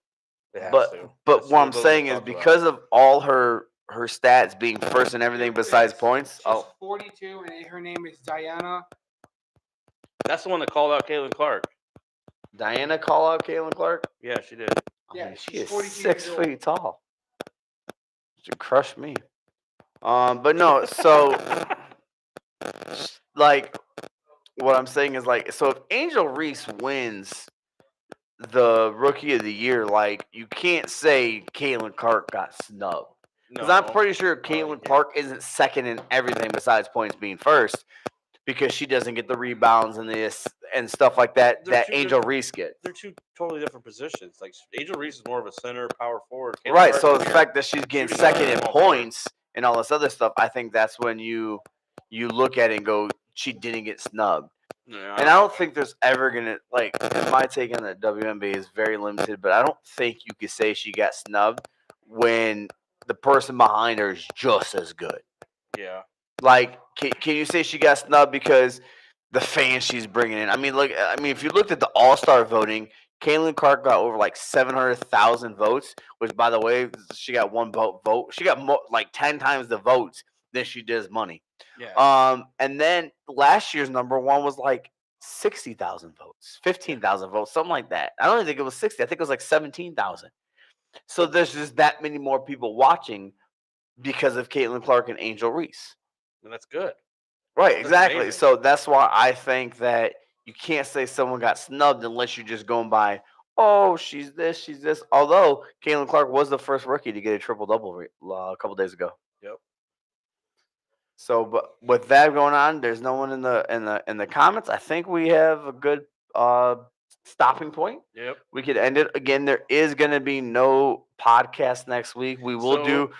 It has But to. but That's what I'm what we saying is talked about. because of all her stats being first and everything besides points. She's Oh, 42, and her name is Diana. That's the one that called out Caitlin Clark. Diana call out Caitlin Clark. Yeah, she did. I Yeah, mean, she she's is 42 6 years old. feet tall. She crushed me. But no, so like what I'm saying is like, so if Angel Reese wins the rookie of the year, like you can't say Caitlin Clark got snubbed. Because I'm pretty sure Caitlin Clark isn't second in everything besides points being first, because she doesn't get the rebounds and this and stuff like that They're that two Angel Reese gets. They're two totally different positions. Like Angel Reese is more of a center, power forward. Caitlin Right. Clark's So more the of a fact that she's getting shooting second guard, in small forward. points and all this other stuff, I think that's when you look at it and go, she didn't get snubbed. Yeah, And I don't think there's ever gonna, like, my take on the WNBA is very limited, but I don't think you could say she got snubbed when the person behind her is just as good. yeah. Like, can you say she got snubbed because the fans she's bringing in? I mean, look, if you looked at the All-Star voting, Caitlin Clark got over like 700,000 votes, which, by the way, she got one vote. She got like 10 times the votes than she does money. Yeah. And then last year's number one was like 60,000 votes, 15,000 votes, something like that. I don't even think it was 60. I think it was like 17,000. So there's just that many more people watching because of Caitlin Clark and Angel Reese. And that's good. Right, That's exactly. amazing. So that's why I think that you can't say someone got snubbed unless you're just going by, oh, she's this, she's this. Although Caitlin Clark was the first rookie to get a triple-double a couple days ago. Yep. So, but with that going on, there's no one in the comments. I think we have a good stopping point. Yep. We could end it again. There is going to be no podcast next week. We will do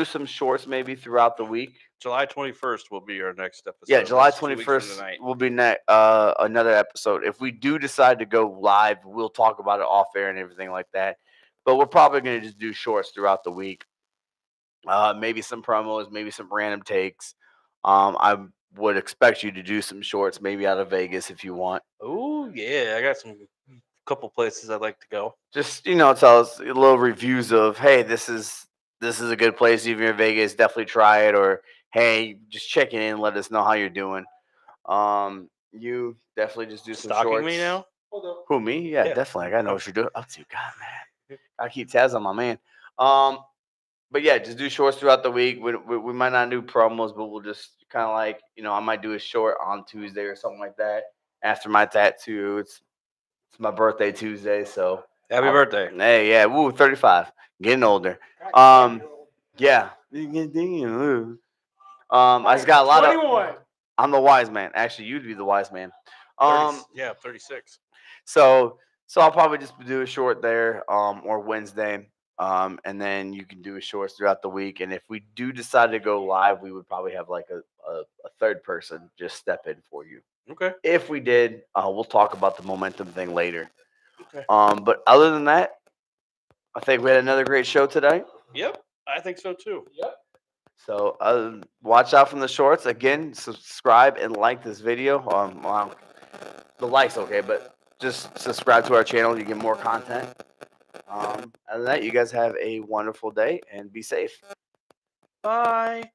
some shorts maybe throughout the week. July 21st will be our next episode. Yeah, July That's 2 weeks from 21st tonight. will be another episode. If we do decide to go live, we'll talk about it off air and everything like that. But we're probably going to just do shorts throughout the week. Maybe some promos, maybe some random takes. I would expect you to do some shorts, maybe out of Vegas if you want. Oh yeah, I got some couple places I'd like to go. Just tell us little reviews of, hey, this is a good place. If you're in Vegas, definitely try it. Or hey, just check in, let us know how you're doing. You definitely just do some Stalking shorts. me now? Who, me? Yeah, Yeah. definitely. I gotta know what you're doing up to. God, man, gotta keep tabs on my man. But yeah, just do shorts throughout the week. We might not do promos, but we'll just kind of like, I might do a short on Tuesday or something like that after my tattoo. It's my birthday Tuesday, so Happy birthday. Hey, yeah, woo, 35, getting older. Yeah. I just got a lot of. 21. I'm the wise man. Actually, you'd be the wise man. 36. So I'll probably just do a short there, or Wednesday, and then you can do a shorts throughout the week. And if we do decide to go live, we would probably have like a third person just step in for you. Okay. If we did, we'll talk about the momentum thing later. Okay. But other than that, I think we had another great show today. Yep, I think so too. Yep. So watch out from the shorts. Again, subscribe and like this video. Well, the like's okay, but just subscribe to our channel. You get more content. Other than that, you guys have a wonderful day and be safe. Bye.